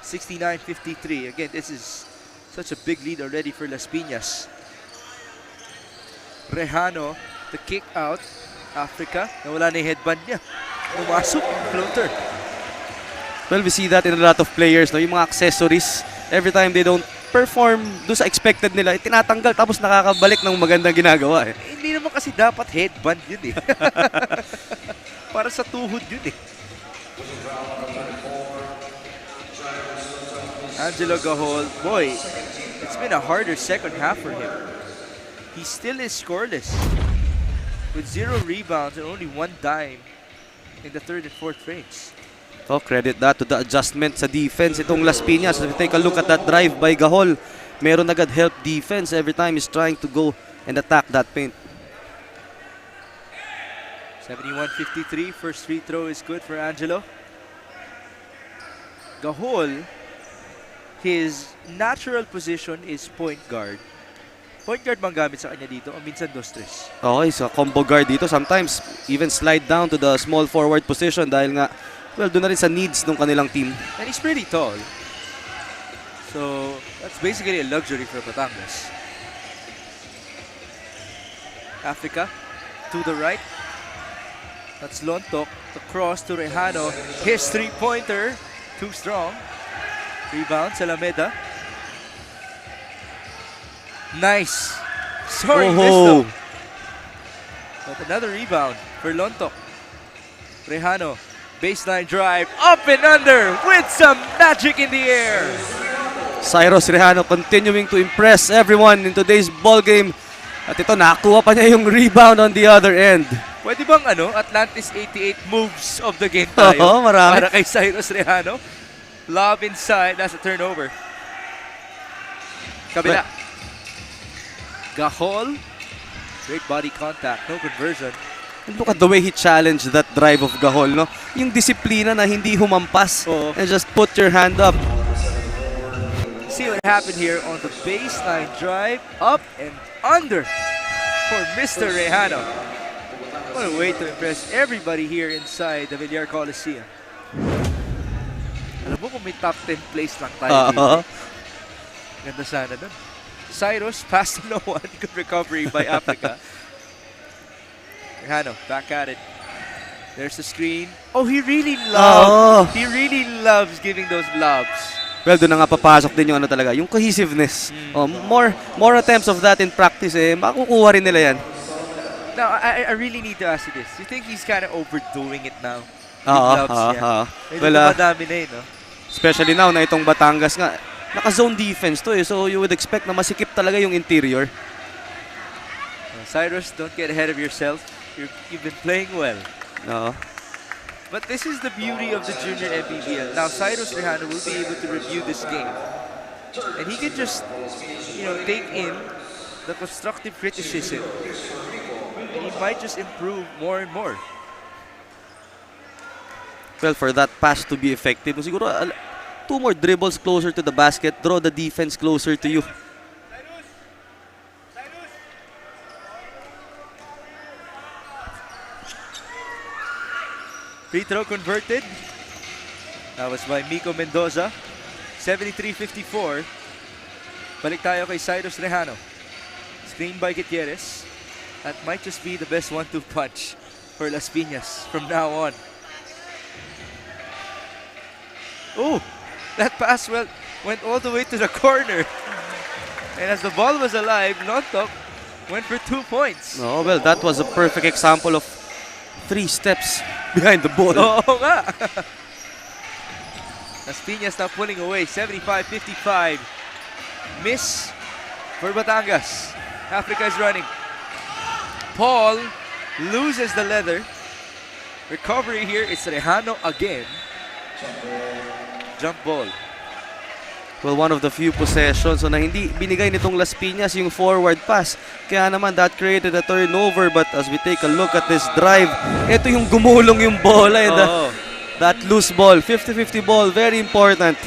69-53. Again, this is such a big lead already for Las Piñas. Rejano, the kick out. Africa, nawala na yung headband niya. Pumasok, floater. Well, we see that in a lot of players, no? Yung mga accessories, every time they don't perform do sa expected nila, tinatanggal tapos nakakabalik ng magandang ginagawa. Hindi naman kasi dapat headband yun eh. Para sa tuhod yun eh. Angelo Gahol, boy, it's been a harder second half for him. He still is scoreless with 0 rebounds and only 1 dime in the third and fourth frames. Oh, credit that to the adjustment sa defense itong Las Piñas. If you take a look at that drive by Gahol, meron agad help defense every time he's trying to go and attack that paint. 71-53, first free throw is good for Angelo. Gahol, his natural position is point guard. Point guard bang gamit sa kanya dito o minsan 2-3? Oh, he's a combo guard dito. Sometimes even slide down to the small forward position dahil nga, well, doon na rin sa needs ng kanilang team. And he's pretty tall. So, that's basically a luxury for Batangas. Africa to the right. That's Lontok. The cross to Rejano. His three-pointer. Too strong. Rebound, Alameda. Nice. Sorry, missed though. But another rebound for Lontok. Rejano. Baseline drive. Up and under with some magic in the air. Cyrus Rejano continuing to impress everyone in today's ball game. At ito, nakakuha pa niya yung rebound on the other end. Pwede bang Atlantis 88 moves of the game tayo? Oo, marami. Para kay Cyrus Rejano. Lob inside, that's a turnover. Kabila. Gahol. Great body contact, no conversion. And look at the way he challenged that drive of Gahol, no? Yung disiplina na hindi humampas. Oo. And just put your hand up. See what happened here on the baseline drive. Up and under for Mr. Rejano. What a way to impress everybody here inside the Villar Coliseum. Alam mo kung may top 10 place lang tayo dito. Ganda sana dun. Cyrus, pass to no one. Good recovery by Africa. Rejano, back at it. There's the screen. Oh, he really loves giving those lobs. Well, doon na nga papasok din yung talaga, yung cohesiveness. More attempts of that in practice, makukuha rin nila yan. Now, I really need to ask you this. You think he's kind of overdoing it now? Well, madami na no? Especially now na itong Batangas nga, naka-zone defense to so you would expect na masikip talaga yung interior. Cyrus, don't get ahead of yourself. You've been playing well. But this is the beauty of the junior MPBL. Now, Cyrus Rejano will be able to review this game. And he can just, take in the constructive criticism. And he might just improve more and more. Well, for that pass to be effective, siguro 2 more dribbles closer to the basket, draw the defense closer to you. Free throw converted. That was by Miko Mendoza. 73-54. Balik tayo kay Cyrus Rejano. Screen by Gutierrez. That might just be the best 1-2 punch for Las Piñas from now on. Oh, that pass went all the way to the corner. And as the ball was alive, Nontok went for 2 points. Oh, well, that was a perfect example of 3 steps behind the ball. Oo nga. Las Piñas now pulling away, 75-55. Miss for Batangas. Africa is running. Paul loses the leather. Recovery here, it's Rejano again. Jump ball. Well, one of the few possessions na hindi binigay nitong Las Piñas yung forward pass. Kaya naman that created a turnover. But as we take a look at this drive, ito yung gumulong yung bola and that loose ball. 50-50 ball, very important.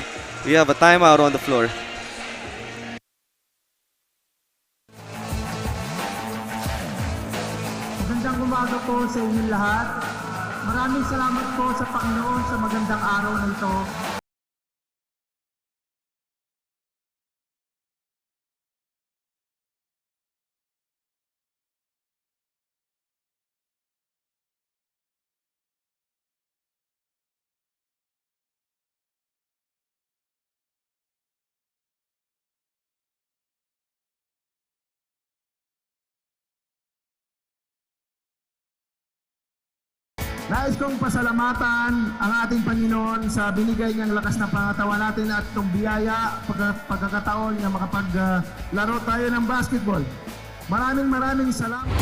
We have a timeout on the floor. Magandang umaga po sa inyong lahat. Maraming salamat po sa Panginoon sa magandang araw na ito. Nais kong pasalamatan ang ating Panginoon sa binigay niyang lakas na pangatawan natin at itong biyaya, pagkakataon na makapaglaro tayo ng basketball. Maraming salamat.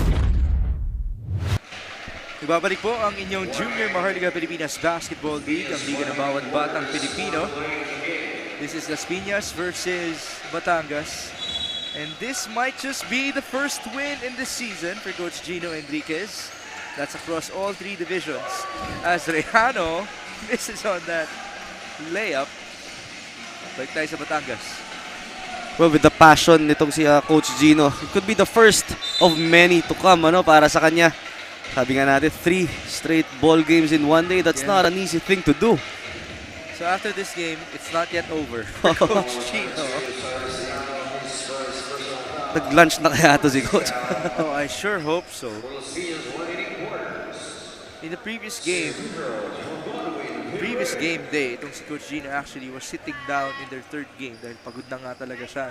Ibabalik po ang inyong Junior Maharlika Pilipinas Basketball League, ang liga ng bawat batang Pilipino. This is Las Piñas versus Batangas. And this might just be the first win in this season for Coach Gino Enriquez. That's across all 3 divisions. As Rejano misses on that layup. Balik tayo sa Batangas. Well, with the passion nitong si Coach Gino, it could be the first of many to come para sa kanya. Sabi nga natin, 3 straight ball games in one day. That's not an easy thing to do. So after this game, it's not yet over for Coach Gino. Nag-lunch na kaya ito si Coach. Oh, I sure hope so. In the previous game day, itong si Coach Gino actually was sitting down in their 3rd game dahil pagod na nga talaga siya.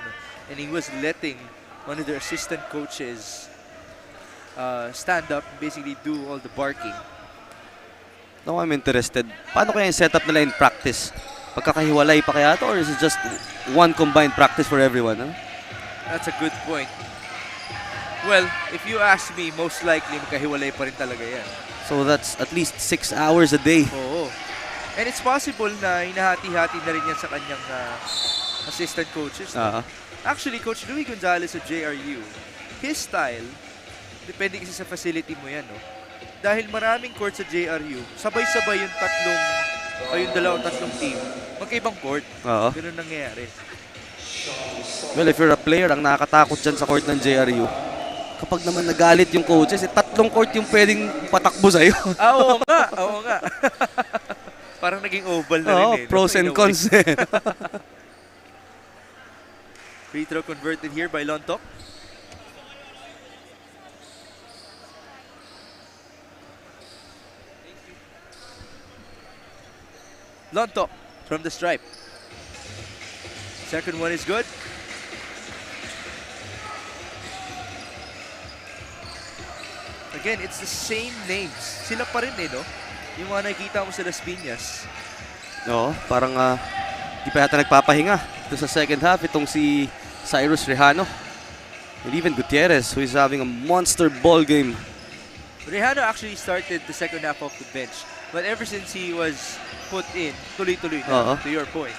And he was letting one of their assistant coaches stand up and basically do all the barking. Now I'm interested. Paano kaya yung setup nila in practice? Pagkakahiwalay pa kaya to, or is it just one combined practice for everyone? Huh? That's a good point. Well, if you ask me, most likely magkahiwalay pa rin talaga yan. So that's at least 6 hours a day. Oo. And it's possible na hinahati-hati na rin yan sa kanyang assistant coaches. No? Actually, Coach Louis Gonzalez of JRU, his style, depende kasi sa facility mo yan, no? Dahil maraming court sa JRU, sabay-sabay yung tatlong team, magkaibang court. Ganun nangyayari. Well, if you're a player, ang nakakatakot dyan sa court ng JRU, kapag naman nagalit yung coaches, 3 court yung pwedeng patakbo sa'yo. Oo nga. Parang naging oval na rin eh. Pros and cons. Free throw converted here by Lontok. Lontok from the stripe. Second one is good. Again, it's the same names. Sila pa rin eh, no? Yung mga nakikita mo sa Las Piñas. Parang di pa yata nagpapahinga. Ito sa second half, itong si Cyrus Rejano. And even Gutierrez, who is having a monster ball game. Rejano actually started the second half off the bench. But ever since he was put in, tuloy-tuloy na, to your point.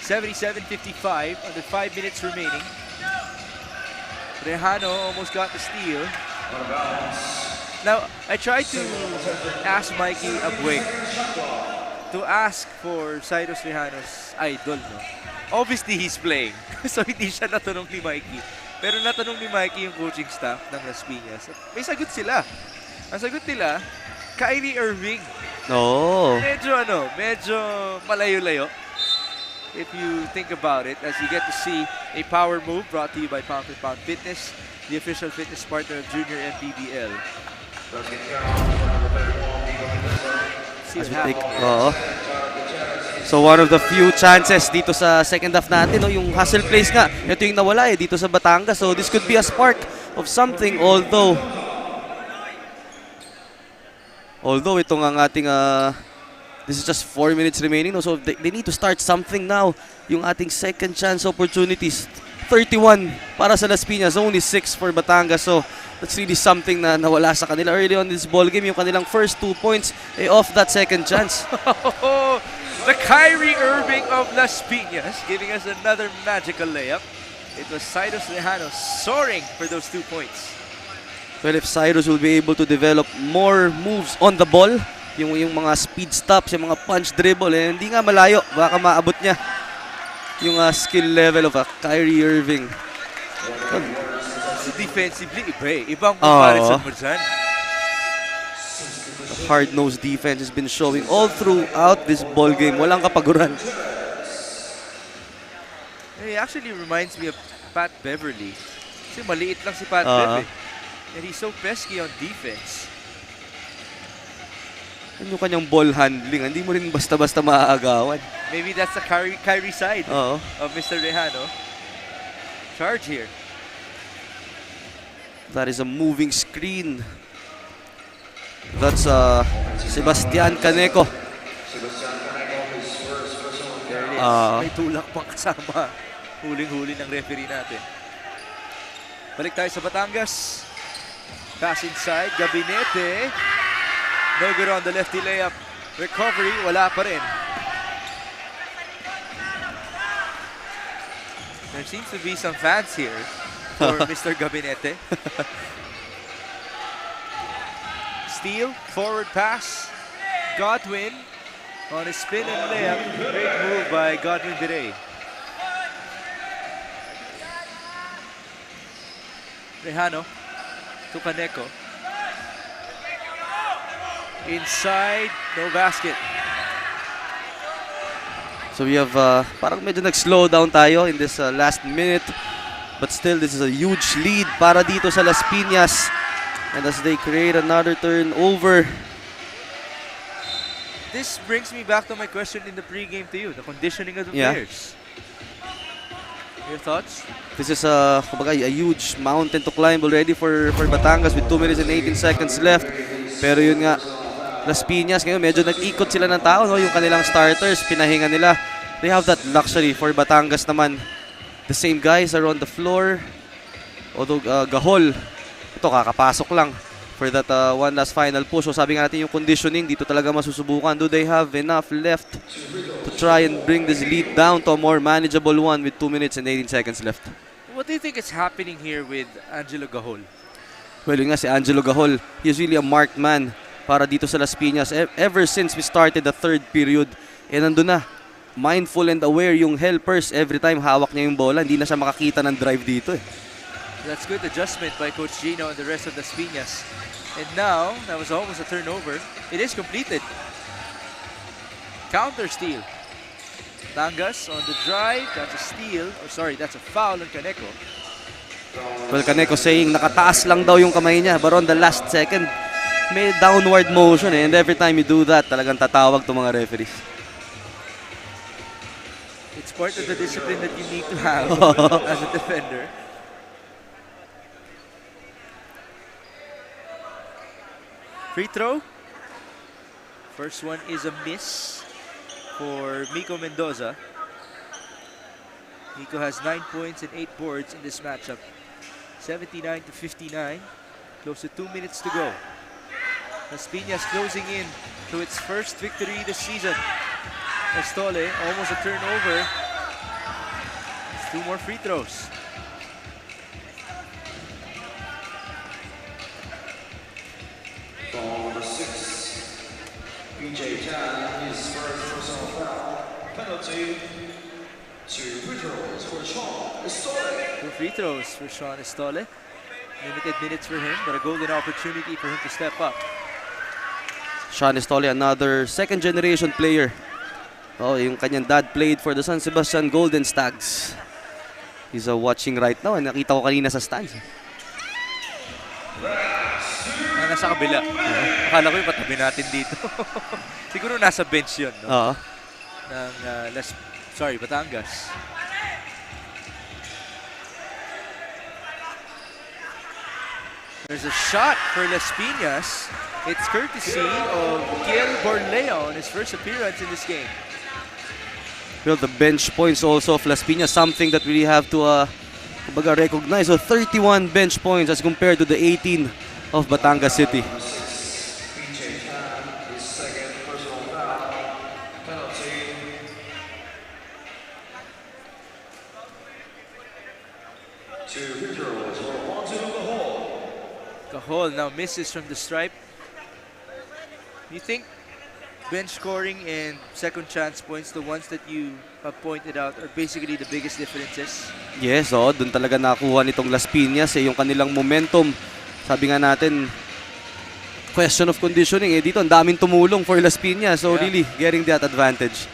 77-55, under 5 minutes remaining. Rejano almost got the steal. Now, I tried to ask Mikey Abueg to ask for Cyrus Rejano's idol, no? Obviously, he's playing. So, hindi siya natanong ni Mikey. Pero natanong ni Mikey yung coaching staff ng Las Piñas. May sagot sila. Ang sagot nila, Kyrie Irving. Medyo malayo-layo. If you think about it, as you get to see a power move brought to you by Pound for Pound Fitness, the official fitness partner of Junior MPBL. So one of the few chances dito sa second half natin, yung hustle plays nga, ito yung nawala dito sa Batangas. So this could be a spark of something, although ito nga ang ating this is just 4 minutes remaining, so they need to start something now. Yung ating second chance opportunities, 31 para sa Las Piñas, only 6 for Batangas. So that's really something na nawala sa kanila early on this ball game. Yung kanilang first 2 points off that second chance. The Kyrie Irving of Las Piñas giving us another magical layup. It was Cyrus Rejano soaring for those 2 points. Well, if Cyrus will be able to develop more moves on the ball, yung mga speed stops, yung mga punch dribble, hindi nga malayo, baka maabot niya yung skill level of Kyrie Irving. Defensively, ibang comparison mo dyan. The hard-nosed defense has been showing all throughout this ball game. Walang kapaguran. It actually reminds me of Pat Beverly. Kasi maliit lang si Pat Beverly. And he's so pesky on defense. Yung kanyang ball handling, hindi mo rin basta-basta maaagawan. Maybe that's the Kyrie side of Mr. Rejano. Charge here. That is a moving screen. That's Sebastian Caneco. There it is. May tulak pang kasama. Huling-huli ng referee natin. Balik tayo sa Batangas. Pass inside, Gabinete. No good on the lefty layup. Recovery, wala pa rin. There seems to be some fans here for Mr. Gabinete. Steal, forward pass. Godwin on his spin and layup. Great move by Godwin Bire. Rejano to Caneco. Inside, no basket. So we have, parang medyo nag-slow down tayo in this last minute. But still, this is a huge lead para dito sa Las Piñas. And as they create another turnover. This brings me back to my question in the pregame to you, the conditioning of the players. Your thoughts? This is a huge mountain to climb already for Batangas with 2 minutes and 18 seconds left. Pero yun nga, Las Piñas. Ngayon medyo nag-ikot sila ng tao, no? Yung kanilang starters, pinahinga nila. They have that luxury. For Batangas naman, the same guys are on the floor. Although Gahol, ito kakapasok lang for that one last final push. So sabi nga natin yung conditioning, dito talaga masusubukan. Do they have enough left to try and bring this lead down to a more manageable one with 2 minutes and 18 seconds left? What do you think is happening here with Angelo Gahol? Well, yun nga si Angelo Gahol, he's really a marked man para dito sa Las Piñas. Ever since we started the third period, nandun na. Mindful and aware yung helpers every time hawak niya yung bola. Hindi na siya makakita ng drive dito eh. That's good adjustment by Coach Gino and the rest of Las Piñas. And now, that was almost a turnover. It is completed. Counter steal. Batangas on the drive. That's a steal. Or sorry, that's a foul on Caneco. Well, Caneco saying nakataas lang daw yung kamay niya. But on the last second, may downward motion eh. And every time you do that, talagang tatawag to mga referees. It's part of the discipline that you need to have as a defender. Free throw. First one is a miss for Miko Mendoza. Miko has 9 points and 8 boards in this matchup. 79-59. Close to 2 minutes to go. Las Piñas closing in to its first victory this season. Estole, almost a turnover. 2 more free throws. From number 6, PJ Tan, his first personal foul. Penalty. 2 free throws for Sean Estole. 2 free throws for Sean Estole. Limited minutes for him, but a golden opportunity for him to step up. Sean Estole, another second-generation player. Oh, yung kanyang dad played for the San Sebastian Golden Stags. He's watching right now. Nakita ko kanina sa stands. Nasa kabila. Akala ko yung patabi natin dito. Siguro nasa bench yun, no? Oo. Ng Batangas. There's a shot for Las Piñas. It's courtesy of Kiel Borleo on his first appearance in this game. Well, the bench points also of Las Piñas, something that we have to recognize. So 31 bench points as compared to the 18 of Batangas City. PJ Tan, his second personal foul. Penalty. 2 free throws for onto the hole. Gahol now misses from the stripe. You think bench scoring and second chance points, the ones that you have pointed out, are basically the biggest differences? Yes, doon talaga nakuha nitong Las Piñas yung kanilang momentum. Sabi nga natin, question of conditioning. Dito, ang daming tumulong for Las Piñas. So really, getting that advantage.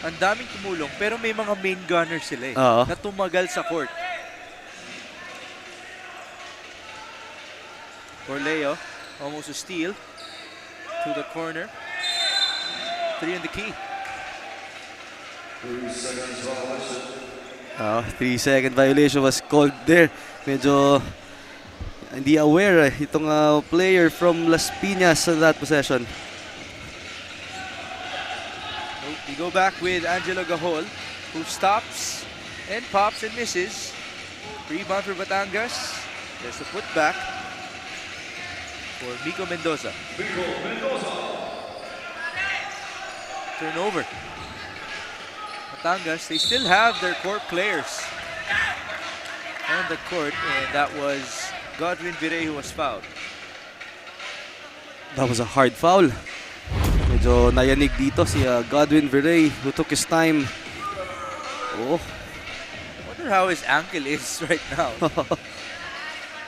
Ang daming tumulong, pero may mga main gunners sila na tumagal sa court. Borleo, almost a steal. To the corner. 3 on the key. 3 seconds violation. 3-second violation was called there. Medyo hindi aware itong player from Las Piñas sa that possession. We go back with Angelo Gahol, who stops and pops and misses. Rebound for Batangas. There's the putback for Miko Mendoza. Turnover. Batangas, they still have their core players on the court, and that was Godwin Vire who was fouled. That was a hard foul. Medyo nayanig dito si Godwin Vire, who took his time. Oh. I wonder how his ankle is right now.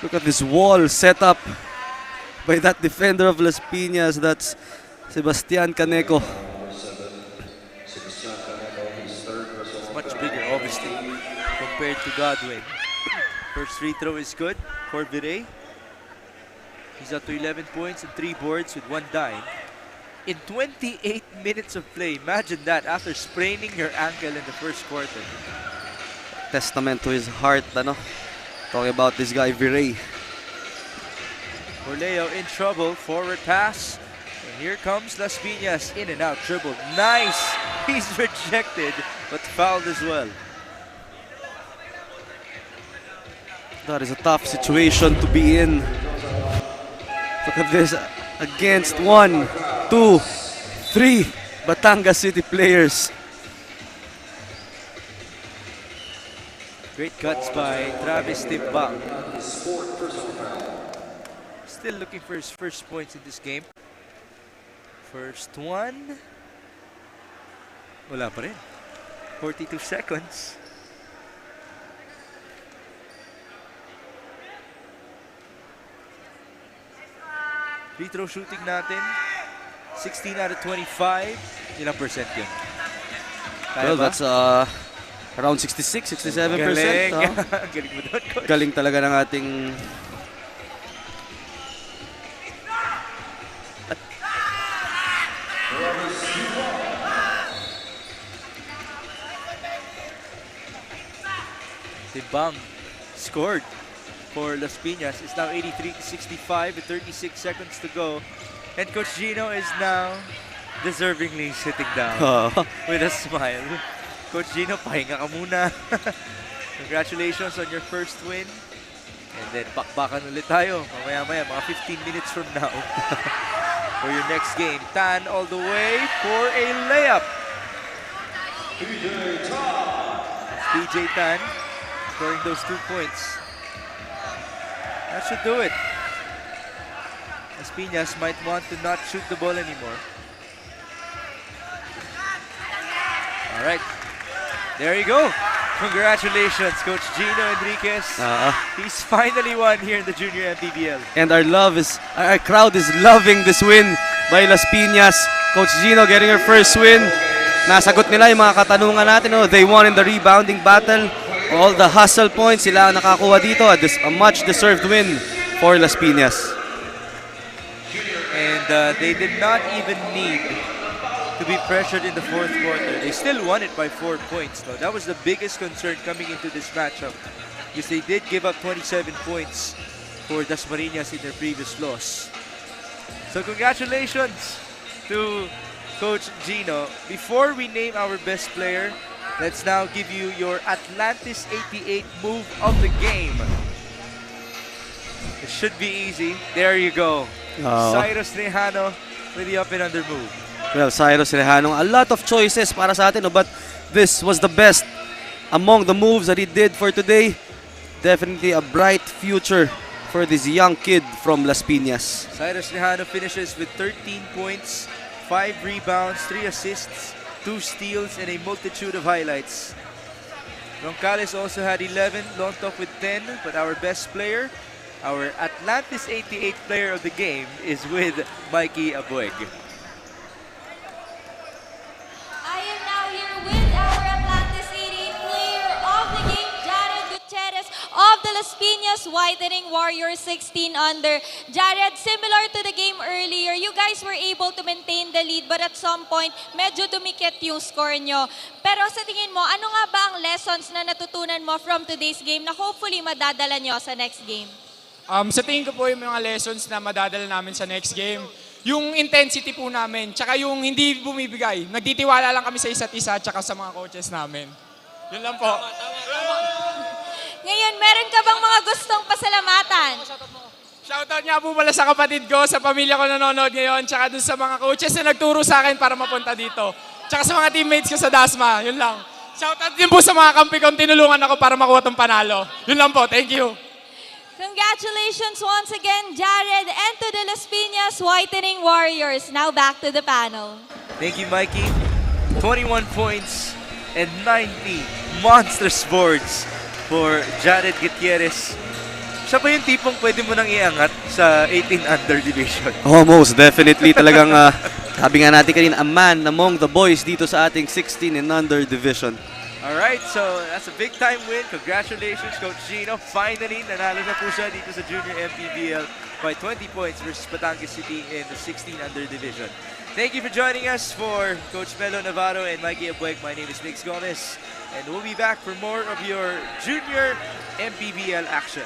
Look at this wall set up by that defender of Las Piñas. That's Sebastian Caneco. It's much bigger, obviously, compared to Godwin. First free throw is good for Vire. He's up to 11 points and 3 boards with 1 dime. In 28 minutes of play, imagine that after spraining your ankle in the first quarter. Testament to his heart, Talking about this guy, Vire. Orleo in trouble. Forward pass. And here comes Las Piñas. In and out. Dribble. Nice. He's rejected, but fouled as well. That is a tough situation to be in. Look at this. Against 1, 2, 3 Batangas City players. Great cuts by Travis Timbang. Still looking for his first points in this game. First one. Wala pa rin. 42 seconds. Free throw shooting natin. 16 out of 25. Ilang percent yun? Kaya Well, ba? that's around 66, 67%. Galing. Oh. Galing mo doon, coach. Galing talaga ng ating... Timbang scored for Las Piñas. It's now 83-65 with 36 seconds to go. And Coach Gino is now deservingly sitting down with a smile. Coach Gino, pahinga ka muna. Congratulations on your first win. And then bakbakan ulit tayo mamaya-maya, mga 15 minutes from now for your next game. Tan all the way for a layup. PJ Tan scoring those 2 points. That should do it. Las Piñas might want to not shoot the ball anymore. All right. There you go. Congratulations, Coach Gino Enriquez. He's finally won here in the Junior MPBL. And our crowd is loving this win by Las Piñas. Coach Gino getting her first win. Nasagot nila yung mga katanungan natin. Oh, they won in the rebounding battle. All the hustle points sila ang nakakuha dito. A much deserved win for Las Piñas. And they did not even need to be pressured in the fourth quarter. They still won it by 4 points, though. That was the biggest concern coming into this matchup, because they did give up 27 points for Dasmariñas in their previous loss. So congratulations to Coach Gino. Before we name our best player, let's now give you your Atlantis 88 move of the game. It should be easy. There you go. Cyrus Rejano with the up and under move. Well, Cyrus Rejano, a lot of choices para sa atin, but this was the best among the moves that he did for today. Definitely a bright future for this young kid from Las Piñas. Cyrus Rejano finishes with 13 points, 5 rebounds, 3 assists, 2 steals, and a multitude of highlights. Roncales also had 11, Lontok with 10, but our best player, our Atlantis 88 player of the game, is with Mikey Abueg. I am now here with our Atlantis 88 player of the game, Jared Gutierrez of the Las Piñas Whitening Warriors 16 under. Jared, similar to the game earlier, you guys were able to maintain the lead, but at some point, medyo dumikit yung score nyo. Pero sa tingin mo, ano nga ba ang lessons na natutunan mo from today's game na hopefully madadala nyo sa next game? Sa tingin ko po yung mga lessons na madadala namin sa next game, yung intensity po namin, tsaka yung hindi bumibigay. Nagtitiwala lang kami sa isa't isa, tsaka sa mga coaches namin. Yun lang po. Ngayon, meron ka bang mga gustong pasalamatan? Shoutout nga po pala sa kapatid ko, sa pamilya ko nanonood ngayon, tsaka dun sa mga coaches na nagturo sa akin para mapunta dito. Tsaka sa mga teammates ko sa Dasma, yun lang. Shoutout din po sa mga kampi kong tinulungan ako para makuha tong panalo. Yun lang po, thank you. Congratulations once again, Jared, and to the Las Piñas Whitening Warriors. Now back to the panel. Thank you, Mikey. 21 points and 90 monstrous boards for Jared Gutierrez. Siya ba yung tipong pwede mo nang iangat sa 18 under division? Oh, most definitely. Talagang, sabi nga natin kanina, a man among the boys dito sa ating 16 and under division. Alright, so that's a big time win. Congratulations, Coach Gino. Finally, nanalo na po siya dito sa Junior MPBL by 20 points versus Batangas City in the 16 under division. Thank you for joining us for Coach Melo Navarro and Mikey Abueg. My name is Nix Gomez, and we'll be back for more of your Junior MPBL action.